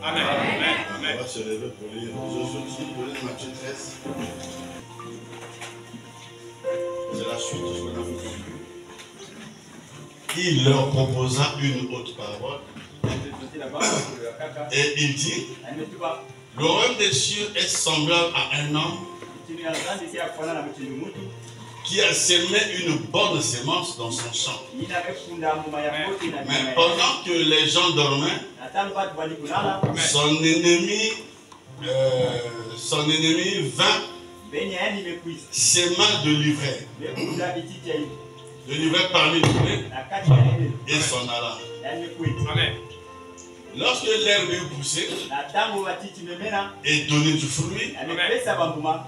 Amen. On va se lever pour lire Matthieu 13. C'est la suite de ce qu'on a vu. Il leur proposa une autre parabole. Et il dit, le royaume des cieux est semblable à un homme qui a semé une bonne semence dans son champ. Mais pendant que les gens dormaient, son ennemi vint, sema de l'ivraie. Le livret parmi les blés et s'en alla. Amen. Lorsque l'herbe eut poussé et donné du fruit,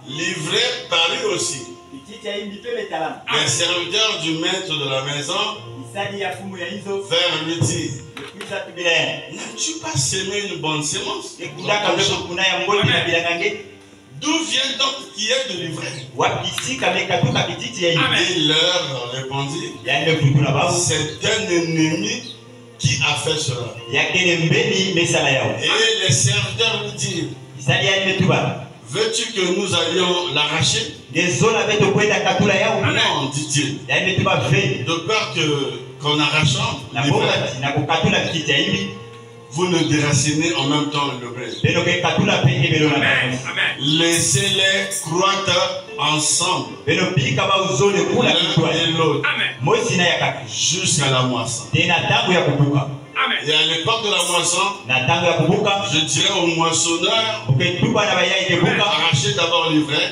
l'ivraie parut aussi. Les serviteurs du maître de la maison vinrent lui dire, n'as-tu pas semé une bonne semence? D'où vient donc qui est de l'ivraie? Il leur répondit, c'est un ennemi qui a fait cela. Et les serviteurs lui dirent, veux-tu que nous allions l'arracher? Non, dit-il, de peur qu'en arrachant l'ivraie, vous ne déracinez en même temps le blé. Laissez-les croître ensemble, l'un et l'autre, jusqu'à la moisson. Et à l'époque de la moisson, je dirais aux moissonneurs, arrachez d'abord l'ivraie,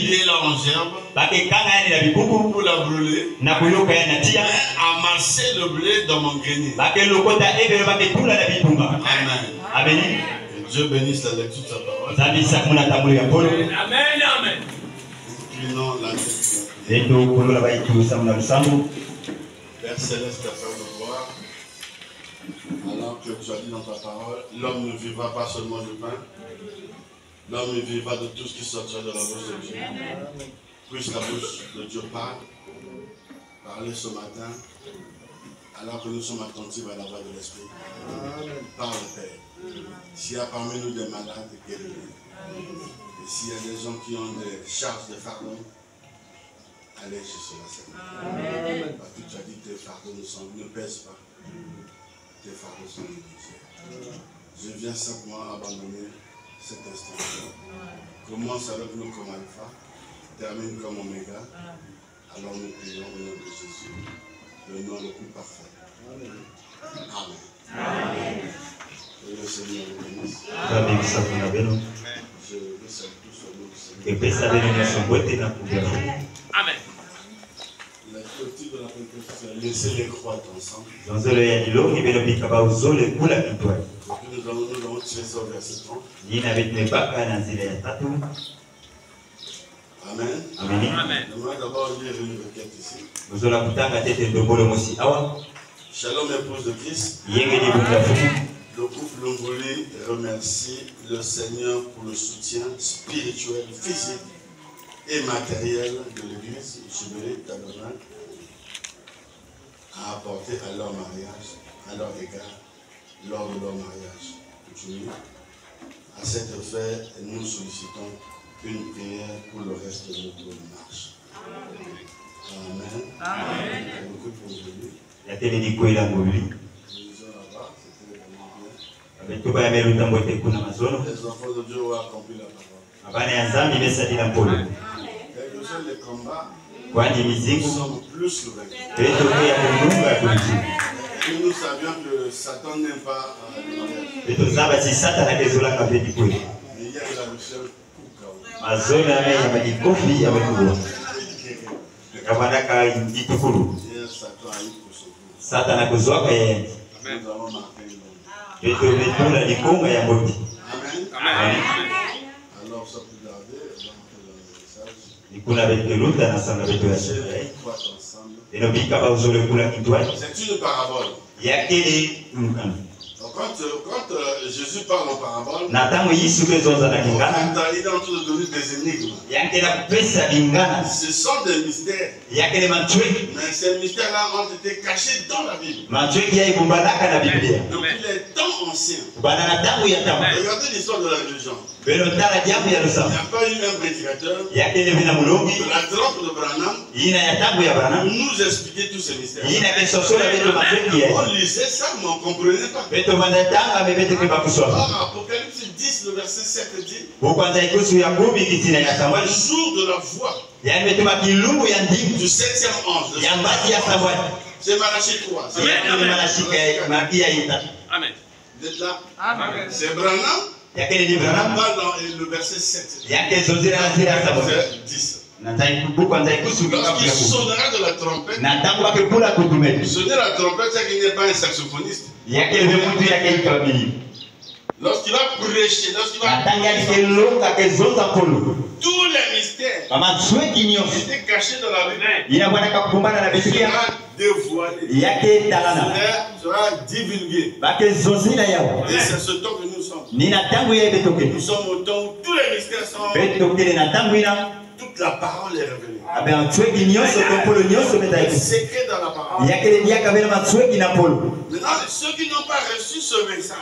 liez-la en gerbe, pour la brûler, amassez le blé dans mon grenier. Amen. Que Dieu bénisse la lecture de sa parole. Amen. Inclinons la tête. Père céleste, Père de gloire, alors que tu as dit dans ta parole, l'homme ne vivra pas seulement du pain, l'homme vivra de tout ce qui sortira de la bouche de Dieu. Puisse la bouche de Dieu parler ce matin, alors que nous sommes attentifs à la voix de l'Esprit. Parle, Père. S'il y a parmi nous des malades, guéris-les. Et s'il y a des gens qui ont des charges de fardeau, allez chez cela, Seigneur. Parce que tu as dit que tes fardeaux ne pèsent pas. Tes fardeaux sont légers. Je viens simplement abandonner cet instant. Commence avec nous comme alpha, termine comme oméga. Alors nous prions au nom de Jésus, le nom le plus parfait. Amen. Et le Seigneur vous bénisse. Je vous salue tous au nom du Seigneur. Amen. La politique de la Pentecôte, c'est laisser-les croître ensemble. Et puis nous allons tirer ça au verset 30. Amen. Amen. On va d'abord lire une requête ici. Shalom, épouse de Christ. Le couple Longoli remercie le Seigneur pour le soutien spirituel, physique et matériel de l'Église Jubilé Tabernacle a apporté à leur mariage, à leur égard, lors de leur mariage. À cet effet, nous sollicitons une prière pour le reste de notre marche. Amen. Amen. Beaucoup pour aujourd'hui. Les gens là-bas, c'était vraiment bien. Les enfants de Dieu ont accompli la parole. Les combats, nous sommes plus que vaincus. Et nous savions que Satan n'aime pas le mariage. Mais il y a la Michel Satan a eu pour son coup. Nous avons marqué le nom. Amen. Alors, sans plus tarder, on va entrer dans le message. C'est une parabole. Quand Jésus parle en parabole, il est en train de donner des énigmes. Ce sont des mystères. Mais ces mystères-là ont été cachés dans la Bible. Depuis les temps ancien. Regardez l'histoire de la religion. Il n'y a pas eu un prédicateur de la trempe de Branham pour nous expliquer tous ces mystères. On lisait ça, mais on ne comprenait pas. Or, Apocalypse 10, le verset 7 dit le jour de la voix du 7e ange. C'est Malachie 3. Amen. Vous êtes là? Amen. C'est Branham. On parle dans le verset 7. Verset 10. Lorsqu'il sonnera de la trompette, sonner la trompette, c'est qu'il n'est pas un saxophoniste. Lorsqu'il va prêcher, lorsqu'il va tous les mystères étaient cachés dans la Bible. Il sera dévoilé. Il sera divulgué. Et c'est ce temps que nous sommes. Nous sommes au temps où tous les mystères sont. Toute la parole est révélée. Le secret dans la parole. Maintenant, ceux qui n'ont pas reçu ce message,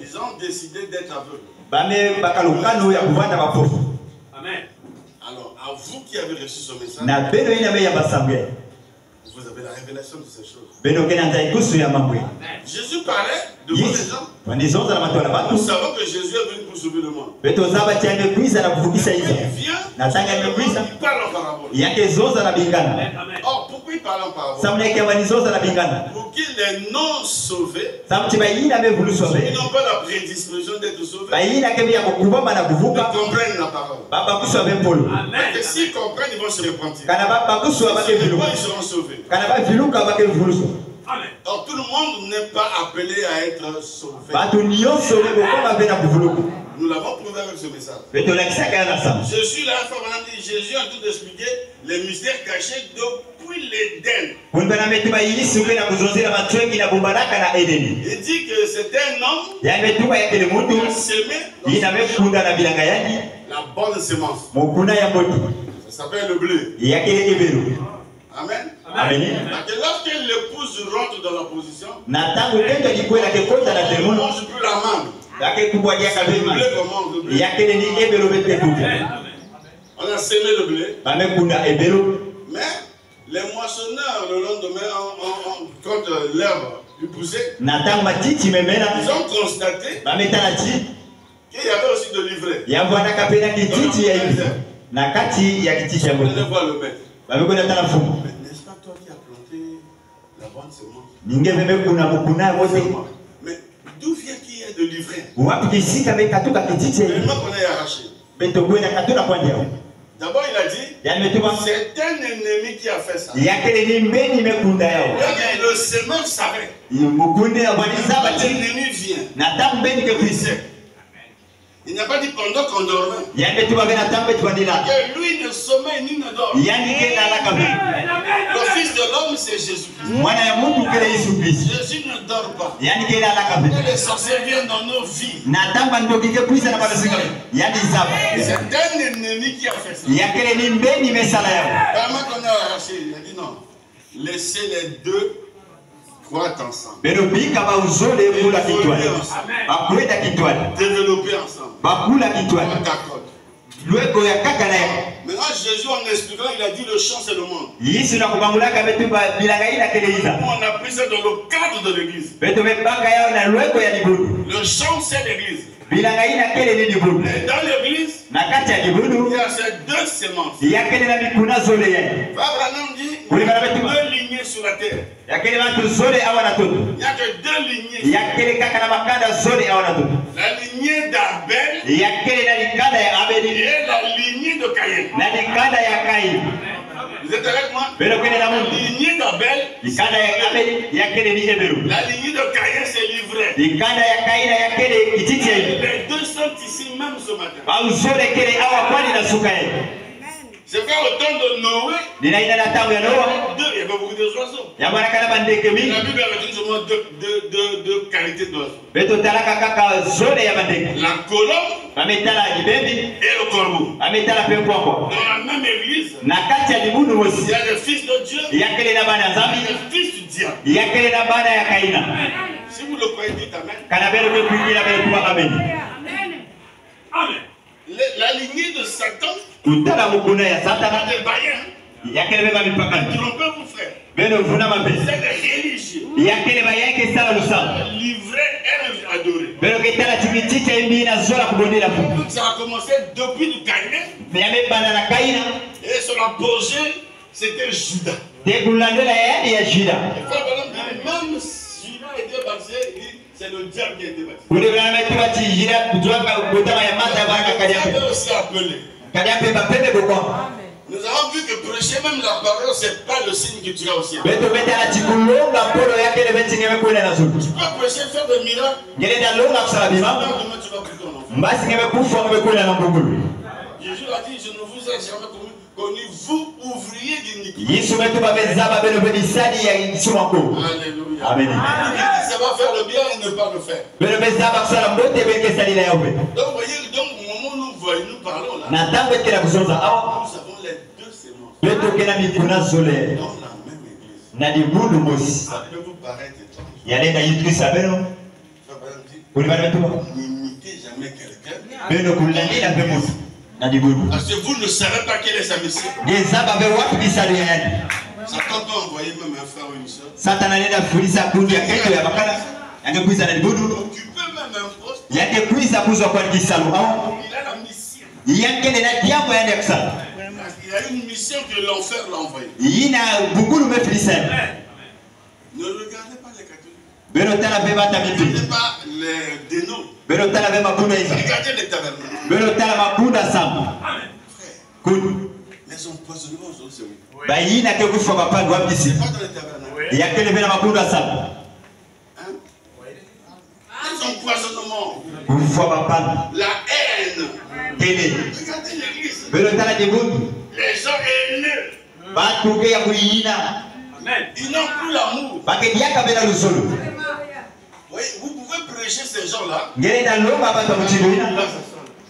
ils ont décidé d'être aveugles. Amen. Alors, à vous qui avez reçu ce message, vous avez la révélation de ces choses. Jésus parlait devant les gens. Nous savons que Jésus est venu pour sauver le monde. Il vient, il parle en parabole. Or, pourquoi il parle en parabole? Pour que les non-sauvés, ceux qui n'ont pas la prédisposition d'être sauvés, comprennent la parole. Parce que s'ils comprennent, ils vont se repentir. Ils seront sauvés. Alors tout le monde n'est pas appelé à être sauvé. Nous l'avons prouvé avec ce message. Jésus, la fois, Jésus a tout expliqué les mystères cachés depuis l'Éden. Il dit que c'était un homme qui a semé la bonne semence. Ça s'appelle le blé. Amen. Amen. Lorsque l'épouse rentre dans la position, on ne mange plus la manne. On a semé le blé. Mais les moissonneurs, le lendemain, quand l'herbe lui poussait, ils ont constaté qu'il y avait aussi de l'ivraie. On allait voir le maître. N'est-ce pas toi qui as planté la bonne semence? Mais d'où vient qu'il y ait de l'ivraie? Vraiment qu'on ait arraché. D'abord il a dit, c'est un ennemi qui a fait ça. Le semeur savait. L'ennemi vient. Il n'a pas dit pendant qu'on dormait. Que lui ne sommeille ni ne dort. Le Fils de l'homme, c'est Jésus-Christ. Jésus ne dort pas. Et les sorciers viennent dans nos vies. C'est un ennemi qui a fait ça. Vraiment qu'on a arraché. Il a dit non. Laissez les deux croître ensemble. Développer ensemble. Maintenant, Jésus, en expliquant, il a dit le champ, c'est le monde. On a pris ça dans le cadre de l'église. Le champ, c'est l'église. Et dans l'église, il y a ces deux semences. Abraham dit, il y a deux lignées sur la terre. Il n'y a que deux lignées. La lignée d'Abel et la lignée de Caïn. Vous êtes avec moi? La lignée d'Abel, la lignée de Caïn, c'est l'ivraie. Les deux sont ici même ce matin. C'est vrai, au temps de Noé, il y avait beaucoup d'oiseaux. La Bible a dit seulement deux qualités d'oiseaux. La colombe et le corbeau. Dans la même église, il y a le Fils de Dieu et le Fils du diable. Si vous le croyez, dites Amen. Amen. La lignée de Satan, Tutala pas mukuna ya Satana. des païens, Yakele ba mipakani. trompez vos frères. Beno vuna mabe. C'est des religieux. Yakele ba yake sala lusamba. Livrés et adorés. Beno ketala chimichicha imbi na zola kubondela fu. Ça a commencé depuis le Caïn. Yame bana na Kaina. Et son apogée, c'était Judas. Dekulandela ya Juda. Et frère Branham dit, même Judas était baptisé, il dit, c'est le diable qui a été baptisé. Kule bana metuwa chijira kujua kutama ya mata bana Vous kadiape. avez aussi appelé. Kadiape ba pepe boko. Nous avons vu que prêcher même la parole, ce n'est pas le signe que tu as au ciel. Beto beta la chikulonga polo yake le beti ngeme kwenda na zulu. Tu peux prêcher, faire des miracles. Ngele da longa kusala bima. Demain, tu vas plutôt en enfer. Mbasi ngeme kufa ngeme kwenda na mbungulu. Jésus a dit, je ne vous ai jamais connu, vous ouvriers d'iniquité. Yesu metu ba bezaba beno beni sadi ya isumako. Alléluia. Amen. Il dit, ça va faire le bien et ne pas le faire. Beno bezaba kusala mbote beke sadi la yawe. Donc, vous voyez, donc, au moment où nous voyons, nous parlons là, Na tango kila kuzonza awa. nous avons les deux sémences Beto kena mikuna zole. dans la même église. Na di mundu mosi. Ça peut vous paraître étrange. Yalenda yitrisa beno. Kuli bana betu. N'imitez jamais quelqu'un. Beno kulandi na bemo. Na di mundu. Parce que vous ne savez pas quel est sa mission. Gezaba be wapi bisali yani. Satan peut envoyer même un frère ou une soeur. Satana nenda fulisa kundi ya keto ya bakala. Yange kuiza na di mundu. Occuper même un poste. Yake kuiza kuzwa kwa kisalu awa. Il a la mission. Yake na diambo yande kusala. Il a une mission que l'enfer l'a envoyé. Yina bugulu me filisa. Ne regardez pas les catholiques. Beno tala be bata Ne mitu. regardez pas les dénoms. Beno tala be mabunda isa. Regardez les tabernacles. Beno tala mabunda sama. Frère, Kudu. les empoisonnements sont c'est où? Bayina ke kufa bapandu wapisi. C'est pas dans les tabernacles. Yakele bena mabunda sama. Hein? Les empoisonnements, Kufa bapandu. la haine. Kele. Regardez l'église. Beno tala de bundu. Les gens haineux. Batu ke ya kuyina. Ils n'ont plus l'amour. Bake diaka bena lusolo. Oui, vous pouvez prêcher ces gens-là. Ngere da longa bata mchidoina.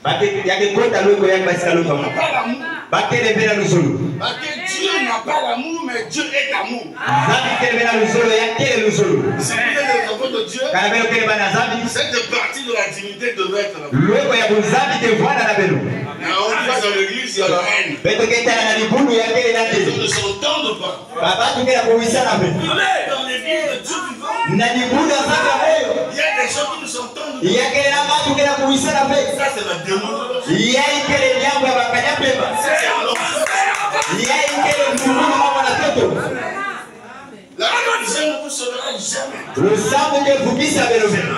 Bake yake kota loko yake basika loko. Ils n'ont pas l'amour. Bake le bena lusolo. Parce que Dieu n'a pas l'amour, mais Dieu est amour. Zabi kele bena lusolo yake lusolo. Si vous êtes les enfants de Dieu, Kana beno kele bana zabi. cette partie de la dignité devrait être là. Loko ya kuzabi te vwana na beno. Mais on va dans l'église, il y a la haine. Beto ketala na libundu yake na Les gens te. ne s'entendent pas. Baba tukela kuwisa na beno. Dans l'église de Dieu vivant, Na libundu zaka moyo. il y a des gens qui ne s'entendent pas. Yake na batu kela kuwisa na beno. Ça, c'est la démonologie. Yake le nyango ya bakanya peba. C'est l'enfer. Yake le mfumuno mama na toto. La religion ne vous sauvera jamais. Le sang ke vukisa beno beno.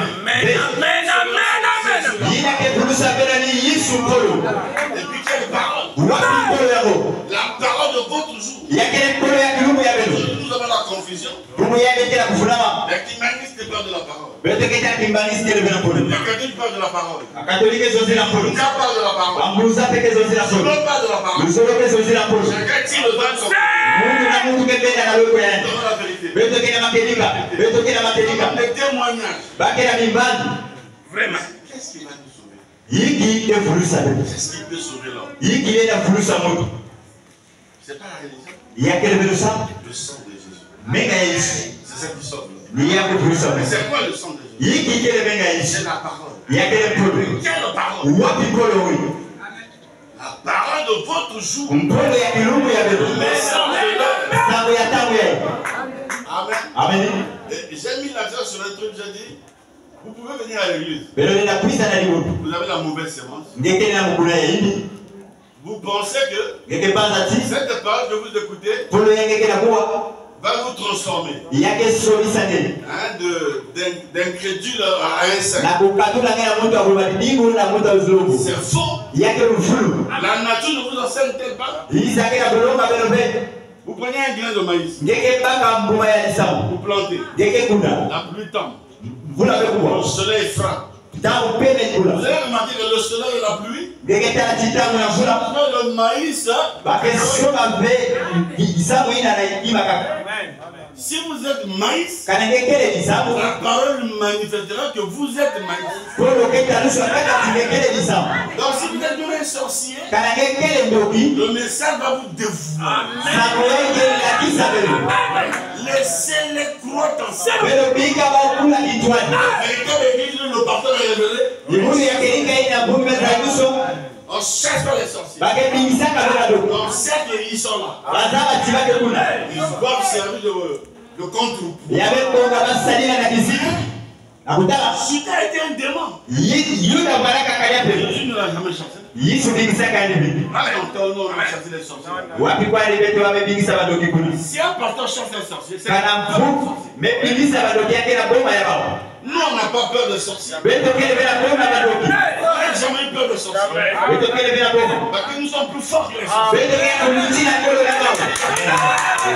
Yina ke vulusa beno ni Yesu kolo. Et puis, quelle parole? Wapi kolo yako. La parole de votre jour. Yake le kolo ya kilumu ya beno. Nous avons la confusion. Kumu yake kela kufunama. Les humanistes parlent de la parole. Beto ketala kimbanisi kele beno kolo. Les catholiques parlent de la parole. Akatolike zozi na kolo. Les gens parlent de la parole. Ambuza peke zozi na Les kolo. gens parlent de la parole. Lusolo ke zozi na kolo. Chacun tire le vent comme Mundu na mundu ke benda na loko ya. dans la vérité. Beto kena makedika. Beto kena makedika. Les témoignages. Bakela mimbandi. Vraiment. Qu'est-ce qui va nous sauver? Yiki ke fulusa beno. Qu'est-ce qui peut sauver l'homme? Yiki ena fulusa mutu. C'est pas la religion. Yakele beno sa. Le sang de Jésus. Menga ya Yesu. C'est ça qui sauve l'homme. Ni yako fulusa Mais beno. c'est quoi le sang de Jésus? Yiki kele menga ya Yesu. C'est la parole. Yakele polo. Quelle parole? Wapi polo wi. La parole de votre jour. Mpolo ya kilumu ya beno. Le sang de l'homme. Tango ya tango ya. Amen. Amen. Et j'ai mis l'accent sur un truc, j'ai dit, vous pouvez venir à l'église. Beno nenda kuisa na libutu. Vous avez la mauvaise sémence. Ngeke na mukuna ya hindi. Vous pensez que Ngeke banza ti. cette parole que vous écoutez Polo ya ngeke na kuwa. va vous transformer Yake solisa nene. d'incrédule à un saint. Na kukatula ngena muntu akulibadibu na muntu azulubu. C'est faux. Yake lufulu. La nature ne vous enseigne-t-elle pas? Yisake na kulomba beno be. Vous prenez un grain de maïs, Ngeke baka mbuma ya lisamu. vous plantez, Ngeke kuna. la pluie tombe, Vula be le kuwa. soleil frappe. Tango pene Vous kula. avez remarqué que le soleil et la pluie, Ngeke tala chitamu na vula. le maïs, Bake soma be. Isamu ina na imaka. si vous êtes maïs, Kana ngekele lisamu. la parole manifestera que vous êtes maïs. Polo keta lusa kaka ngekele lisamu. Donc si vous êtes devenu un sorcier, Kana ngekele ndoki. le message va vous dévouer. Sango yake la kisa beno. Les Laissez-les croître ensemble. Pero bika bakula itwani. La vérité de l'Église, le pasteur est révélé. Ibuni ya kelika ina bumi mezaguso. On cherche pas les sorciers. Bake bingisa kabela do. On sait qu'ils sont là. Bazaba tibake kuna. Ils doivent servir de contre-pouvoir. Yabe konga basalina na bizibu. Nakutala. Judas était un démon. Yuda baraka kaya pe. Jésus ne l'a jamais chassé. Yesu bingisa kandi bi. Attends, non, on a chassé les sorciers. Wapi kwa libeto wabe bingisa badoki kuna. Si un pasteur chasse les sorciers, c'est Kana mfu me bingisa badoki yake na boma ya baba. nous, on n'a pas peur des sorciers. Beto kele bela boma badoki. On n'a jamais eu peur des sorciers. Beto kele bela boma. Parce que nous sommes plus forts que les sorciers. Beto kele kuluti na kolo na baba.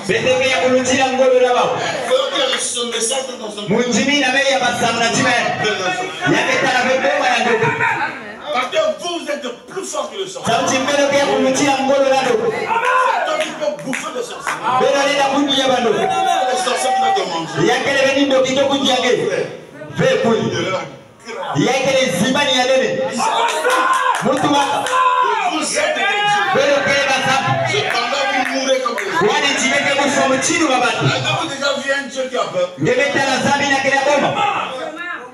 Beto kele kuluti na kolo na baba. Ce message dans son Munjimi na meya basamu na time. Yake tala be boma na ndo. parce que vous êtes plus forts que les sorciers. Sauti mbele kele kuluti na kolo na ndo. Toi qui peux bouffer des sorciers. Bela lena kundi ya bando. Les sorciers qui doivent te manger. Yakele beni ndo kitoko kujage. Ve kuli. Yakele zibani ya nene. Mutu waka. Vous êtes des dieux. Belo kele basamu. Cependant, vous mourrez comme les dieux. Wani chimeke kufomu chini wa batu. Avez-vous déjà vu un Dieu qui a peur? Ngemeta na zambi na kele boma.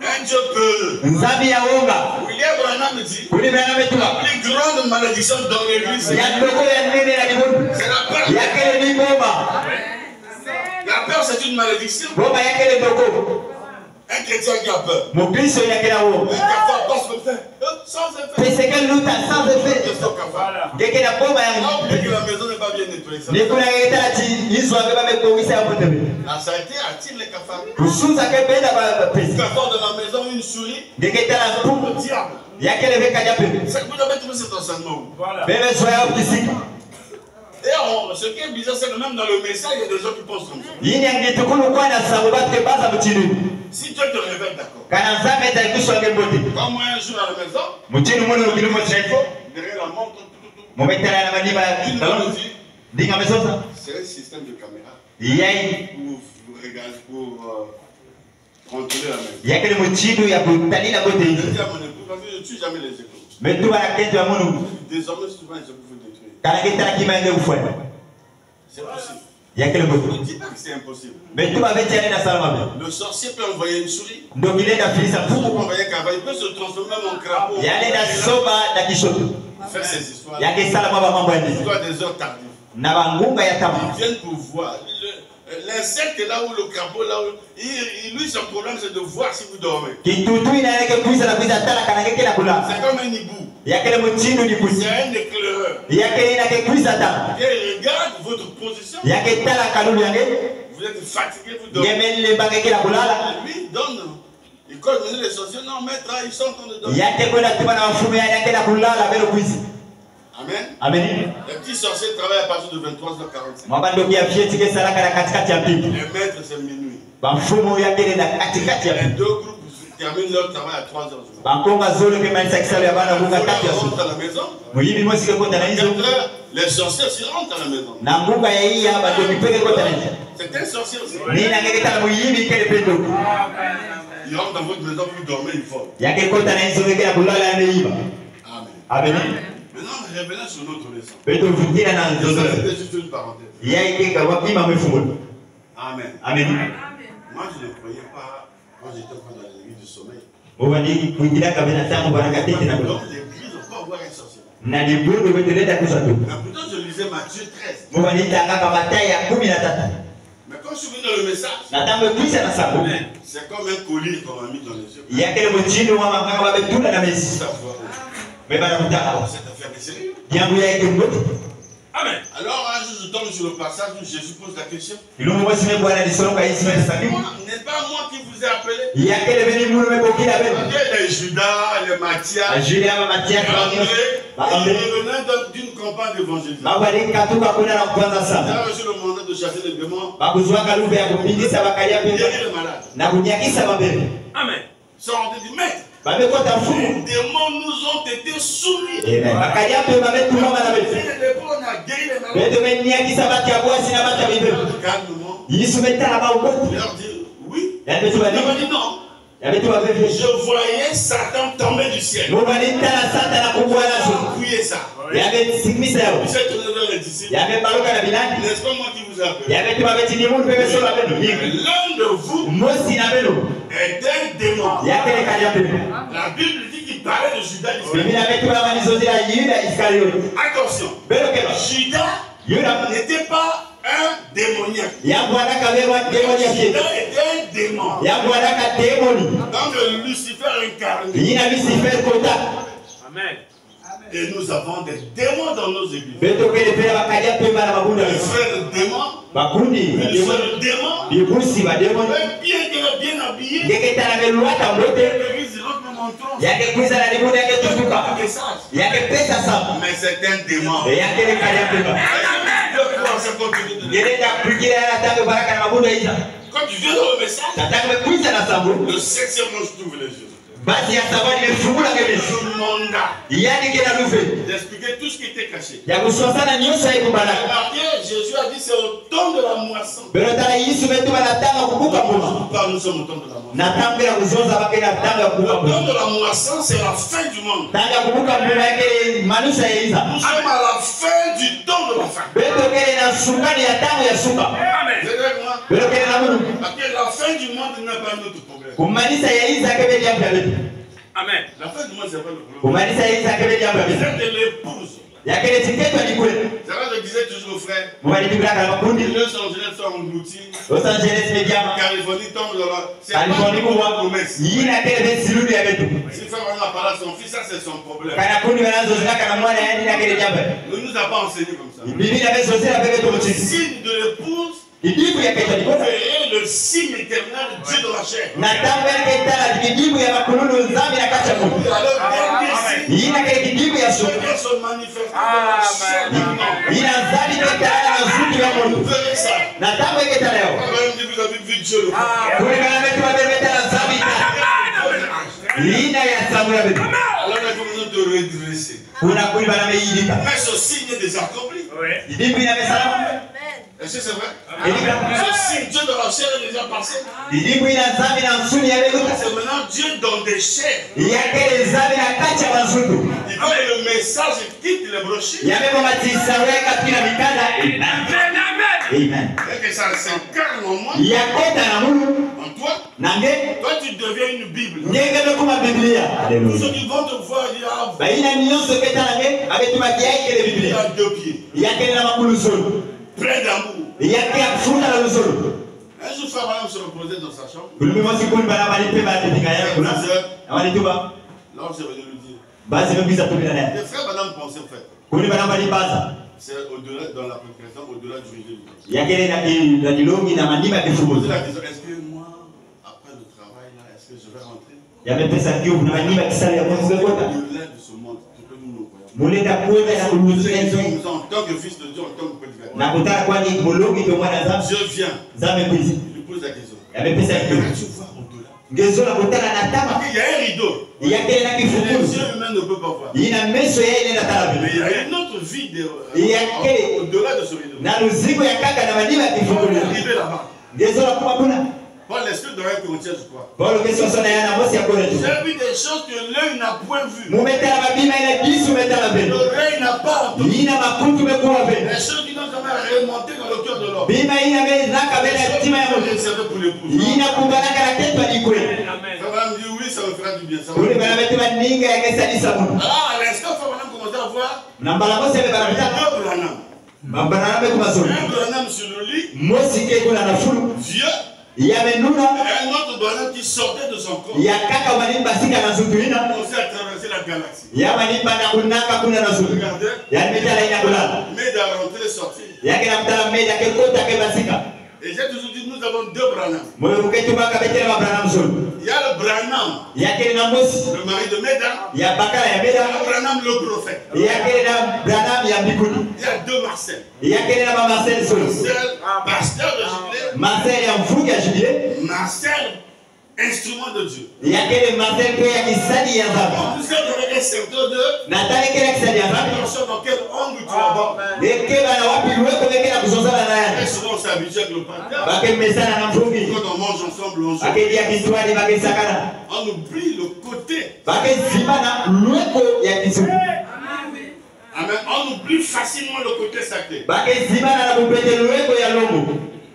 Un Dieu peureux. Nzambi ya wonga. William Branham dit Kuli mena metuma. la plus grande malédiction dans l'église, Ya ndoko ya nene na kibondo. c'est la peur. Yakele ni boma. La peur, c'est une malédiction. Boma yakele ndoko. Un chrétien qui a peur. Mukristo yakele wo. Un cafard passe le fait. Sans effet. Peseke luta sans effet. Qu'est-ce qu'on cafard? Ngeke na boma ya. Oubliez que la maison n'est pas bien nettoyée. Ça. Nikuna ngeta ati izo abe babe kongisa ya mutebe. La saleté attire les cafards. Kusuza ke benda ba Le pesi. cafard de la maison, une souris, Ngeke tala le mpumu. diable. Yakele veka jape. Vous avez trouvé cet enseignement où? Bebe soya optisika. Et ce qui est bizarre, c'est que même dans le message, il y a des gens qui pensent comme ça. Yini angetukulu kwa na sabu bate baza mutini. Si Dieu te révèle, d'accord. Kana nzambe ta kuswa ngebote. Comme moi, un jour à la maison, Mutini mwana ukilimo chefo. derrière la montre, Mometala na maniba une talon. maladie, Dinga mesosa. c'est un système de caméra Yai pour regarder, pour contrôler la maison. yakele muchidu ya kutalina bote Je hizo. dis à mon époux, parce que je ne tue jamais les échos. Metu bana kete ya munu. Désormais, souvent, je peux vous détruire. Kana ketala kimaende ufwe. C'est possible. Yakele Je bote. ne dis pas que c'est impossible. Metu ba beti na salama. Le sorcier peut envoyer une souris, Ndokile na filisa il peut fuku. envoyer un cavalier, il peut se transformer en crapaud. Yale na soba na kishoto. Faire ces histoires. Yake salama ba mambo ya ndizi. Histoire des heures tardives. Na bangunga ya tamu. Ils viennent pour voir. L'insecte là où le crapaud là où. Lui, son problème c'est de voir si vous dormez. Kitutu inaeleke kuisa na kuisa tala kana ngeke na kula. C'est comme un hibou. Yakele muchidu ni C'est kuisa. un éclaireur. Yakele inake kuisa tala. Et regarde votre position. Yake tala kalulu yange. Vous êtes fatigué, vous dormez. Ngemele bangeke la kulala. Lui, il donne. Il colle les sorciers. Non, maître, ils sont en train de dormir. Yake kwenda tuma na wafumu yake la kulala belo kuisi. Amen. Amen. Les petits sorciers travaillent à partir de 23h45. Mabando kia fieti ke salaka na katikati ya pipi. Les maîtres, c'est minuit. Bafumu yake na katikati ya Les pipi. deux groupes terminent leur travail à 3h du matin. Bankonga zolo ke manisa kisalo ya bana kunga tatu ya Ils suku. rentrent à la maison. Muyibi mosi ke kota na hizo. 4h, les sorciers s'y rentrent à la maison. Na ngunga ya hii hapa ndio kipeke kota na hizo. C'est un sorcier aussi. Nina ngeke tala muyibi kele pendo. Il rentre dans votre maison, vous dormez, il vole. Yake kota na hizo ngeke la kulala ya neiba. Amen. Amen. Maintenant, revenons sur notre leçon. Beto vutira na nzozo. C'était juste une parenthèse. Yake kawa kima mefumo. Amen. Amen. Moi, je ne croyais pas, quand j'étais encore dans l'église du sommeil. Obani kuingia kabisa tangu bwana katete na Donc, kulo. l'église, on peut avoir un sorcier. Na libundu beteleta kusatu. Mais pourtant, je lisais Matthieu 13. Obani tanga kama Mathayo 13. Mais quand je suis venu dans le message, Na tangu kisa na sabu. c'est comme un collier qu'on m'a mis dans les yeux. Yakele mchini wa manganga babetuna na mesi. Ça voit. Beba na kutaka. Cette affaire est sérieuse. Yangu yake mbote. Amen. Alors, un jour, je tombe sur le passage où Jésus pose la question. Ilumu mwasi me bwana lisonga hisi me sabibu. N'est pas moi qui vous ai appelé. Yakele beni mulu me bokila bebe. Les Judas, les Matthias, Julia ma Mathias André, ils revenaient d'une campagne d'évangélisation. Babali katuka kuna na kwanza Ils sana. avaient reçu le mandat de chasser les démons, Bakuzwa kalube ya kupindisa bakalia guérir pembe. les malades. Na kunyakisa babebe. Amen. Ils sont rentrés et dit, maître, Babe kota les fumu. démons nous ont été soumis. Amen. Bakalia pembe babe tuma na Et bebe. les démons, on a guéri les malades. Beto menyakisa bati ya bwasi na bati ya bebe. Calmement, Yisu metala ba ubote. il leur dit, oui. Yaani betu Il bali. m'a dit non. Je voyais Satan tomber du ciel. Il appuyait ça. Il s'est tourné vers les disciples. N'est-ce pas moi qui vous appelle? L'un de vous est un démon. La Bible dit qu'il parlait de Judas Iscariote. Attention, Judas n'était pas un démoniaque. Judas était un démon. Dans le Lucifer incarné. Amen. Et nous avons des démons dans nos églises. Des frères démons. Des frères démons. Bien habillés. L'église rentre même en transe. Mais c'est un démon. Quand tu viens dans le message, le septième ange t'ouvre les yeux. D'expliquer tout ce qui était caché. Jésus a dit c'est au temps de la moisson. Nous sommes au temps de la moisson. Le temps de la moisson, c'est la fin du monde. Nous sommes à la fin du temps de la fin. Amen. Parce que la fin du monde n'est pas notre problème. Amen. La fin du monde, c'est pas le problème. C'est de l'épouse. C'est vrai que je disais toujours aux frères, Los Angeles sont engloutis, Californie tombe là, c'est pas une promesse. Si Frère a parlé à son fils, ça c'est son problème. Ne nous a pas enseigné comme ça. Signe de l'épouse, verrez le signe éternel de Dieu dans la chair. Se manifeste dans la chair maintenant. Vous verrez ça. Vous avez vu Dieu le alors il faut nous te redresser. Mais ce signe est déjà accompli. Est-ce que c'est vrai? Ce signe, Dieu dans la chair est déjà passé. C'est maintenant Dieu dans des chairs. Il faut que le message quitte les brochures. Amen. Et que ça s'incarne en moi. En toi. Toi tu deviens une Bible. Tous ceux qui vont te voir dire il a 2 pieds. Plein d'amour. Un jour, Frère Madame se reposait dans sa chambre. Là, je vais lui dire. Les frères Madame pensaient en fait. C'est au-delà, dans la prédication, au-delà du régime. Est-ce que moi, après le travail, là, est-ce que je vais rentrer? Au-delà de ce monde, que nous nous voyons. En tant que fils de Dieu, en tant que prédicateur. Je viens. Je lui pose la question. Tu vois au-delà. Il y a un rideau. Les yeux humains ne peuvent pas voir. Mais il y a une autre vie au-delà de ce rideau. On est arrivé là-bas. Paul l'esprit de l'œil contient, je crois. J'ai vu des choses que l'œil n'a point vues. L'oreille n'a pas entendu. Des choses qui n'ont jamais remonté dans le cœur de l'homme. Des choses pour l'épouse. Ça va me dire oui, ça me fera du bien. Alors à l'instant, il faut maintenant commencer à voir. Un Branham sur le lit. Vieux. Il y avait un autre Branham qui sortait de son corps. Il a commencé à traverser la galaxie. Regardez. L'aide à rentrer et sortir. Et j'ai toujours dit, nous avons 2 Branham. Il y a le Branham, le mari de Méda. Il y a le Branham, le prophète. Il y a 2 Marcel. Marcel, pasteur de Jubilé. Marcel, instrument de Dieu. Il y a quel matin que ya kisadi ya Nzambe. Donc vous êtes avec un secteur de Natali kile kisadi ya Nzambe. attention dans quel angle tu vas voir. Eke bana wapi luweko kile kuzozana na Et souvent on s'habitue avec le pasteur. Bake mesana na mfungi. Quand on mange ensemble, on joue. Bake dia kitwani bake sakana. On oublie le côté. Bake zimana luweko ya kizungu. Amen. On oublie facilement le côté sacré. Bake zimana na kupete luweko ya longo.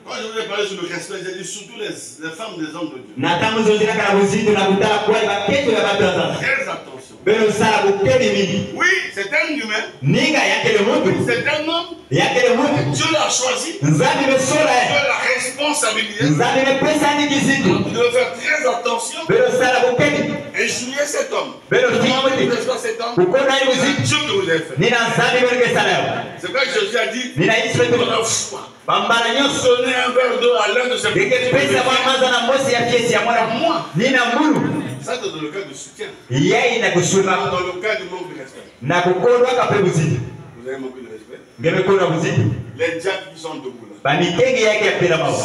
Quand je voulais parler sur le respect, j'ai dit surtout les femmes des hommes de Dieu. Natamu zozina kana buzito na kutala kwa baketo ya bataza. Très attention. Belo sala bukeni mimi. Oui, c'est un humain. Ninga yake le mutu. C'est un homme. Yake le mutu. Dieu l'a choisi. Nzambi besola. Dieu l'a responsabilisé. Nzambi bepesa ni kizito. Il doit faire très attention. Belo sala bukeni. Injurier cet homme. Belo Comment timu. vous faites pas cet homme? Ukona C'est yuzi. Dieu que vous avez fait. Nina nzambi belo sala. C'est pourquoi Jésus a dit Nina iswe tu. dans la foi. Bambara nyoso. Donner un verre d'eau à l'un de ses Deke pesa kwa maza na mosi ya piesi ya mwana. Nina mulu. Ça, c'est dans le cas de soutien. Yeye na kusuma. Dans le cas du manque de respect. Na kukodwa kape buzito. Vous avez manqué de respect. Ngeme kodwa buzito. Les diacres qui sont debout là. Bamitenge yake ya pela mawa.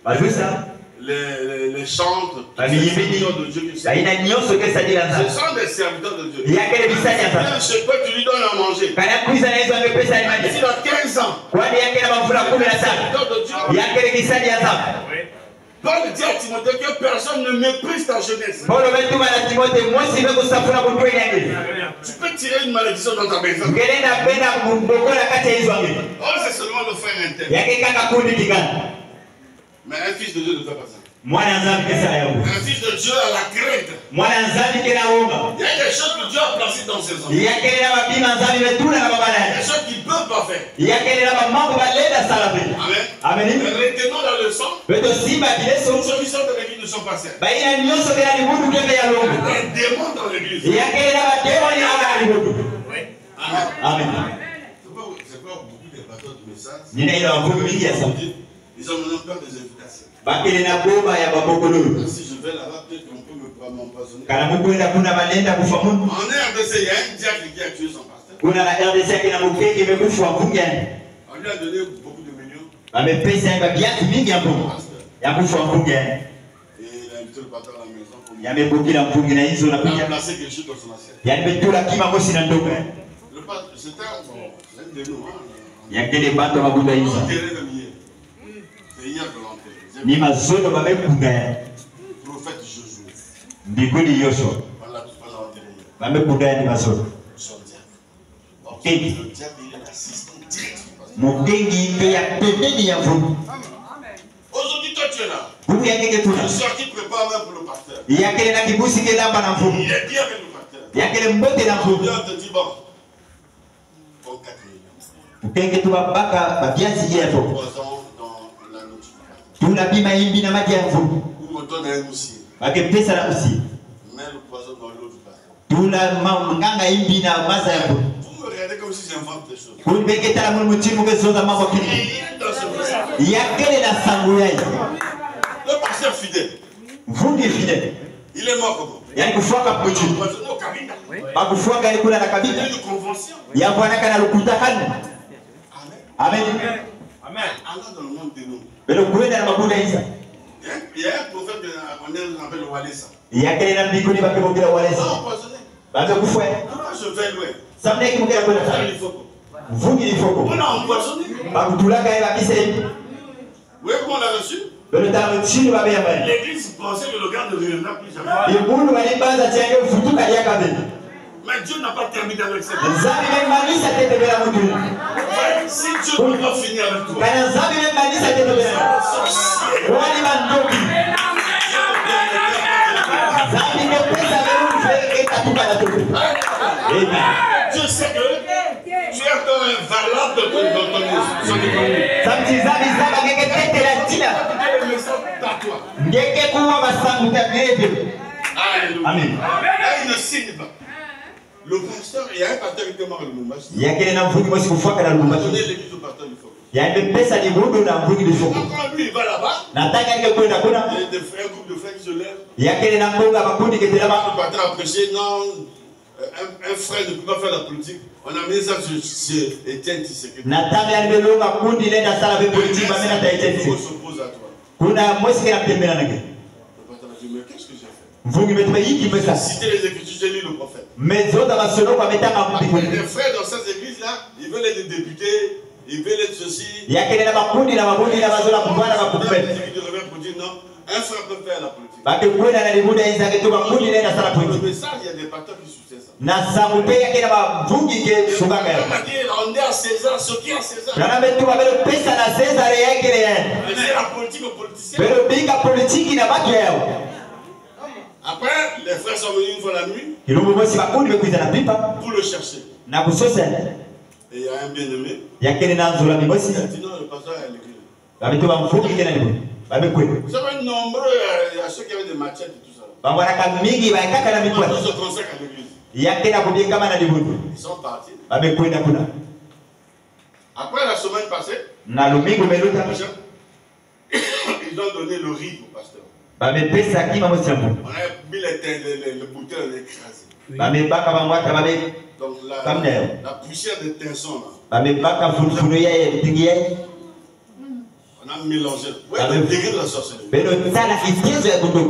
Bajusa. Les chantres, les serviteurs de Dieu qui sont. Ce sont des serviteurs de Dieu. Ce que tu lui donnes à manger. Si dans 15 ans, serviteur de Dieu. Paul dit à Timothée que personne ne méprise ta jeunesse. Tu peux tirer une malédiction dans ta maison. Oh, c'est seulement le frère interne. Mais un fils de Dieu ne fait pas ça. Un fils de Dieu a la crainte. Il y a des choses que Dieu a placées dans ses enfants. Il y a des choses qu'il ne peut pas faire. Amen. Retenons la leçon. Ceux qui sont dans l'église ne sont pas seuls. Il y a des démons dans l'église. Amen. C'est pas beaucoup de pasteurs de messages. Ils ont maintenant peur des invitations. Si je vais là-bas, peut-être qu'on peut m'empoisonner. En RDC, il y a un diacre qui a tué son pasteur. On lui a donné beaucoup de millions. Et il a invité le pasteur à la maison. Il a placé quelque chose dans son assiette. Le pasteur, c'était un de nous. Il y a des bateaux à Bouddhaïsme. Ni mazono bamekunda prophète Josué mbinguni Yoshua bamekunda ni mazono kengi mukengi mpe ya pembeni ya mvumu. Aujourd'hui toi tu es là. Bubu yake tuna. Je suis qui prépare même pour le pasteur. Yake na kibusi ke lamba na mvumu. Il est bien avec le pasteur. Yake mbote na mvumu. Dieu te dit bon. Bon 4 millions. Mukengi tu baka babiasi ya to. Tuna bima imbi na maji ya mvumu. Bake pesa na usi. Mets le poison dans l'eau du pasteur. Tuna manganga imbi na maza ya mvumu. Vous me regardez comme si j'invente des choses. Kunbeketa la mutimu ke soza mambo kini. Yakele na sangu yai. Le pasteur fidèle. Mvumu fidèle. Il est mort comment? Yani kufuaka mwitu. Bakufuaka ilikula na kabila. Ya bwana kana lukuta kanu. Amen. Amen. Alors dans le monde de nous. Belo kuenda na mabuda isa. Il y a un prophète qu'on appelle Walesa. Yakele na mbinguni bakimwambia Walesa. Baza kufua. Comment je vais loin? Samne kimwambia kwenda sana. Mvumu ilifoko. On a empoisonné. Bakutulaka ila kise. Oui, comment on l'a reçu? L'église pensait que le gars ne reviendra plus jamais. Mais Dieu n'a pas terminé avec cette chose. Si Dieu ne va pas finir avec toi, Dieu sait que tu es encore invalable dans ton économie. Amen. Là, il ne signe pas. Le pasteur, il y a un pasteur qui est mort à Lumumbashi. Il a donné l'église au pasteur du Foko. Quand lui, il va là-bas, il y a un groupe de frères qui se lèvent. Le pasteur a prêché, non, un frère ne peut pas faire la politique. On a mis ça sur Étienne Tshisekedi. Il s'oppose à toi. Le pasteur Citer les Écritures, j'ai lu le prophète. Mais les frères dans ces églises-là, ils veulent être députés, ils veulent être ceci. Ils veulent être pour dire non, un frère peut faire la politique. Le message, il y a des pasteurs qui soutiennent ça. On est à César, ce qui est à César. C'est la politique aux politiciens. Après, les frères sont venus une fois la nuit pour le chercher. Et il y a un bien-aimé. Il a dit non, le pasteur est à l'église. Vous savez, nombreux, il y a ceux qui avaient des machettes et tout ça. Ils se consacrent à l'église. Ils sont partis. Après la semaine passée, ils ont donné le riz au pasteur. On a mis les bouteilles, on les écrasées. Donc la poussière des tinsons là. On a mélangé. Ouais, le degré de la sorcellerie.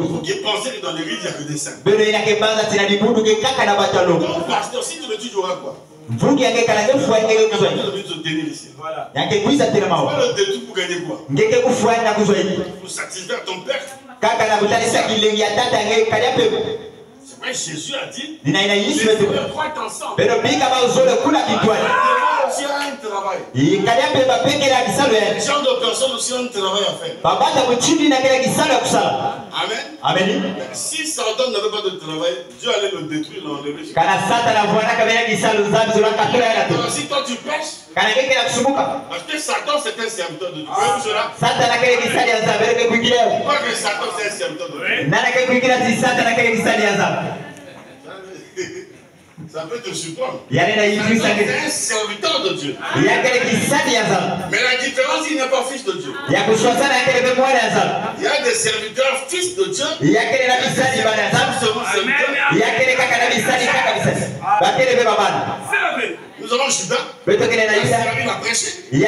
Vous qui pensez que dans l'église il n'y a que des saints. Donc pasteur, si tu le dis, tu auras quoi? Tu vas le détruire pour gagner quoi? Pour satisfaire ton père. C'est vrai, Jésus a dit les frères croient ensemble. Tu as un travail. Les gens de personnes aussi ont un travail à faire. Amen. Amen. Si Satan n'avait pas de travail, Dieu allait le détruire, l'enlever. Si toi tu pêches, parce que Satan c'est un serviteur de Dieu. Vous voyez cela? Pas que Satan c'est un serviteur de Dieu. Ça peut te surprendre. C'est un serviteur de Dieu. Mais la différence, il n'est pas fils de Dieu. Il y a des serviteurs fils de Dieu. Nous avons Judas. Il a prêché. Il est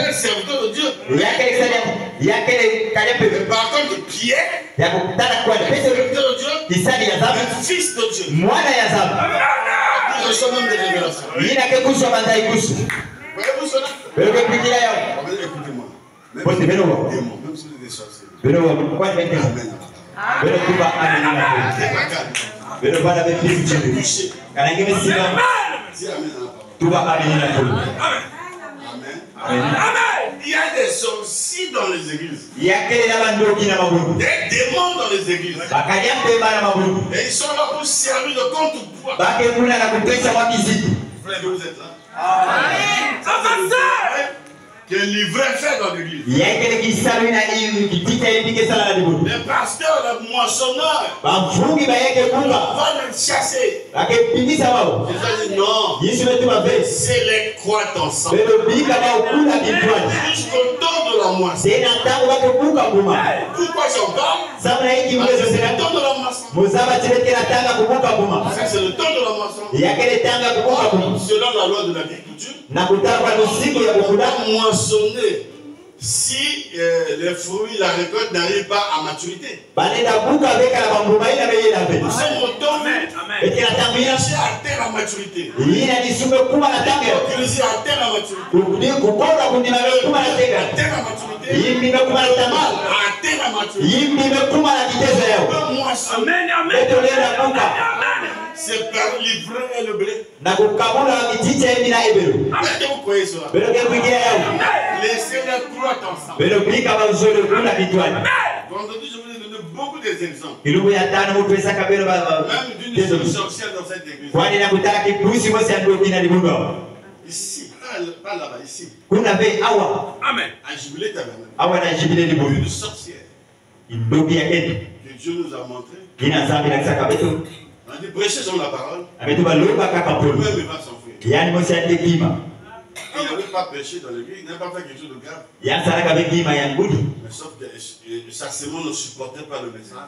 un serviteur de Dieu. Par contre, Pierre, serviteur de Dieu, fils de Dieu. Il reçoit même des révélations. Voyez-vous cela? Écoutez-moi. Même si vous êtes des sorciers. Il y a des sorciers dans les églises. Il y a des démons dans les églises. Et ils sont là pour servir de contre-pouvoir. Vous êtes là? Que livrer fait dans l'église. Les pasteurs, les moissonneurs, on va les chasser. Jésus a dit non. C'est les croître ensemble. Jusqu'au temps de la moisson. Pourquoi j'en parle? C'est le temps de la moisson. Ça, c'est le temps de la moisson. Selon la loi de l'agriculture, moissonner si les fruits, la récolte n'arrive pas à maturité. Nous sommes au temps où l'Église atteint la maturité. L'Église atteint la c'est par livrer le blé. Est-ce que vous croyez cela? Laissez-les croître ensemble. Vendredi, je vous ai donné beaucoup d'exemples. Même d'une sorcière dans cette église. Ici, pas là-bas, ici. Amen. À Jubilé Tabernacle. Une sorcière que Dieu nous a montré. On a dit prêcher sur la parole. Lui-même il va s'enfuir. Il n'avait pas prêché dans l'église, il n'a pas fait quelque chose de grave. Mais sauf que sa semence ne supportait pas le message.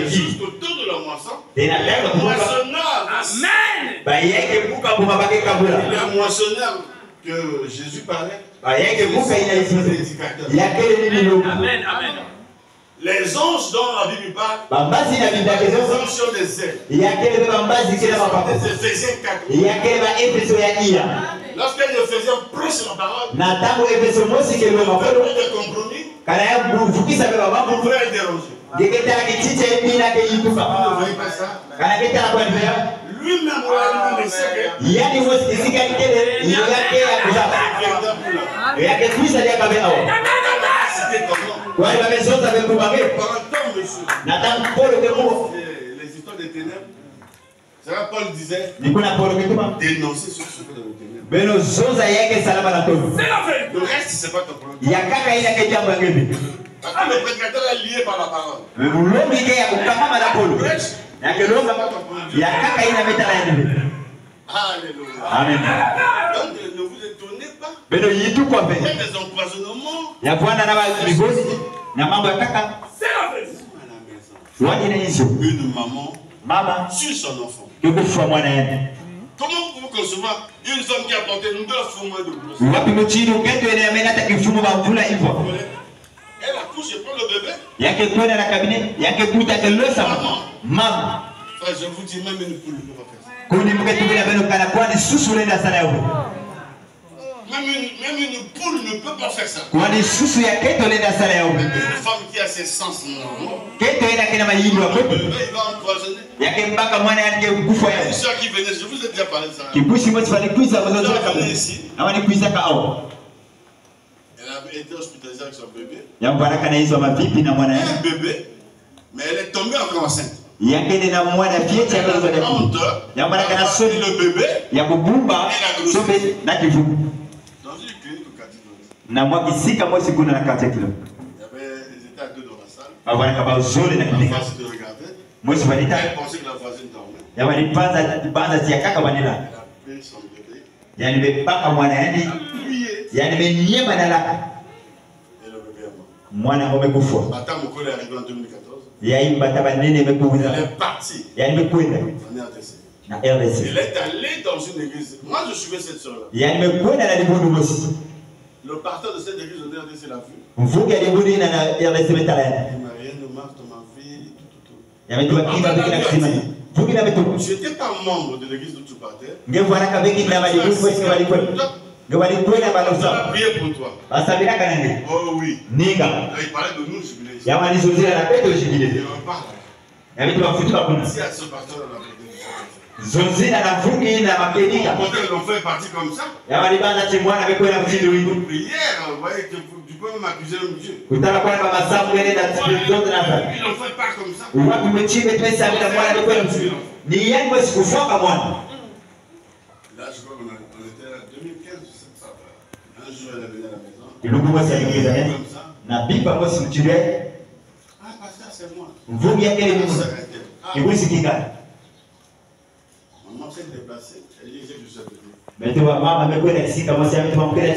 Jusqu'au temps de la moisson, le moissonneur. Amen. Le moissonneur que Jésus parlait. Amen, amen. Les anges dont la Bible parle, les anges sont des ailes. C'est Éphésiens 4. Lorsque les Éphésiens prêchent la parole, il y a des compromis, mon frère est dérangé. Vous ne voyez pas ça? Lui-même, il sait que il y a des les histoires des ténèbres. C'est là Paul disait dénoncer ceux qui sont dans les ténèbres. Le reste, c'est pas ton problème. Parce que le prédicateur est lié par la parole. Alléluia. Amen. Donc ne vous étonnez pas. Il y a des empoisonnements. Une maman sur son enfant. Comment pouvez-vous concevoir une femme qui a porté 9 mois de grossesse? Elle accouche et prend le bébé. Maman. Frère, je vous dis, même une poule ne peut pas faire ça. Même une poule ne peut pas faire ça. Une femme qui a ses sens normaux, il va empoisonner. Une soeur qui venait, je vous ai déjà parlé de ça. Elle venait ici. Elle a été hospitalisée avec son bébé. Un bébé, mais elle est tombée encore enceinte. Le bébé, elle a dans une clinique au quartier de l'Ouest. Ils étaient à deux dans la salle. La voisine regardait. Elle pensait que la voisine dormait. Elle a pris son bébé. Elle a appuyé. Et le bébé est mort. Madame Mokolo est arrivée en 2014. Elle est partie en RDC. Elle est allée dans une église. Moi, je suivais cette soeur-là. Le pasteur de cette église en RDC l'a vu. Il m'a rien de marre de ma vie. Je n'étais pas membre de l'église d'où tu partais. On va prier pour toi. Oh oui. Il parlait de nous, jubilés. Il en parle. Si à ce pasteur, on a prié. L'enfant est parti comme ça. Hier, vous voyez que tu peux même accuser le Dieu. L'enfant est pas comme ça. Là, je crois qu'on était en 2015. Un jour, elle est venue à la maison. Comme ça. Ah, pasteur, c'est moi. Maman s'est déplacée. Elle dit, j'ai du seul bébé.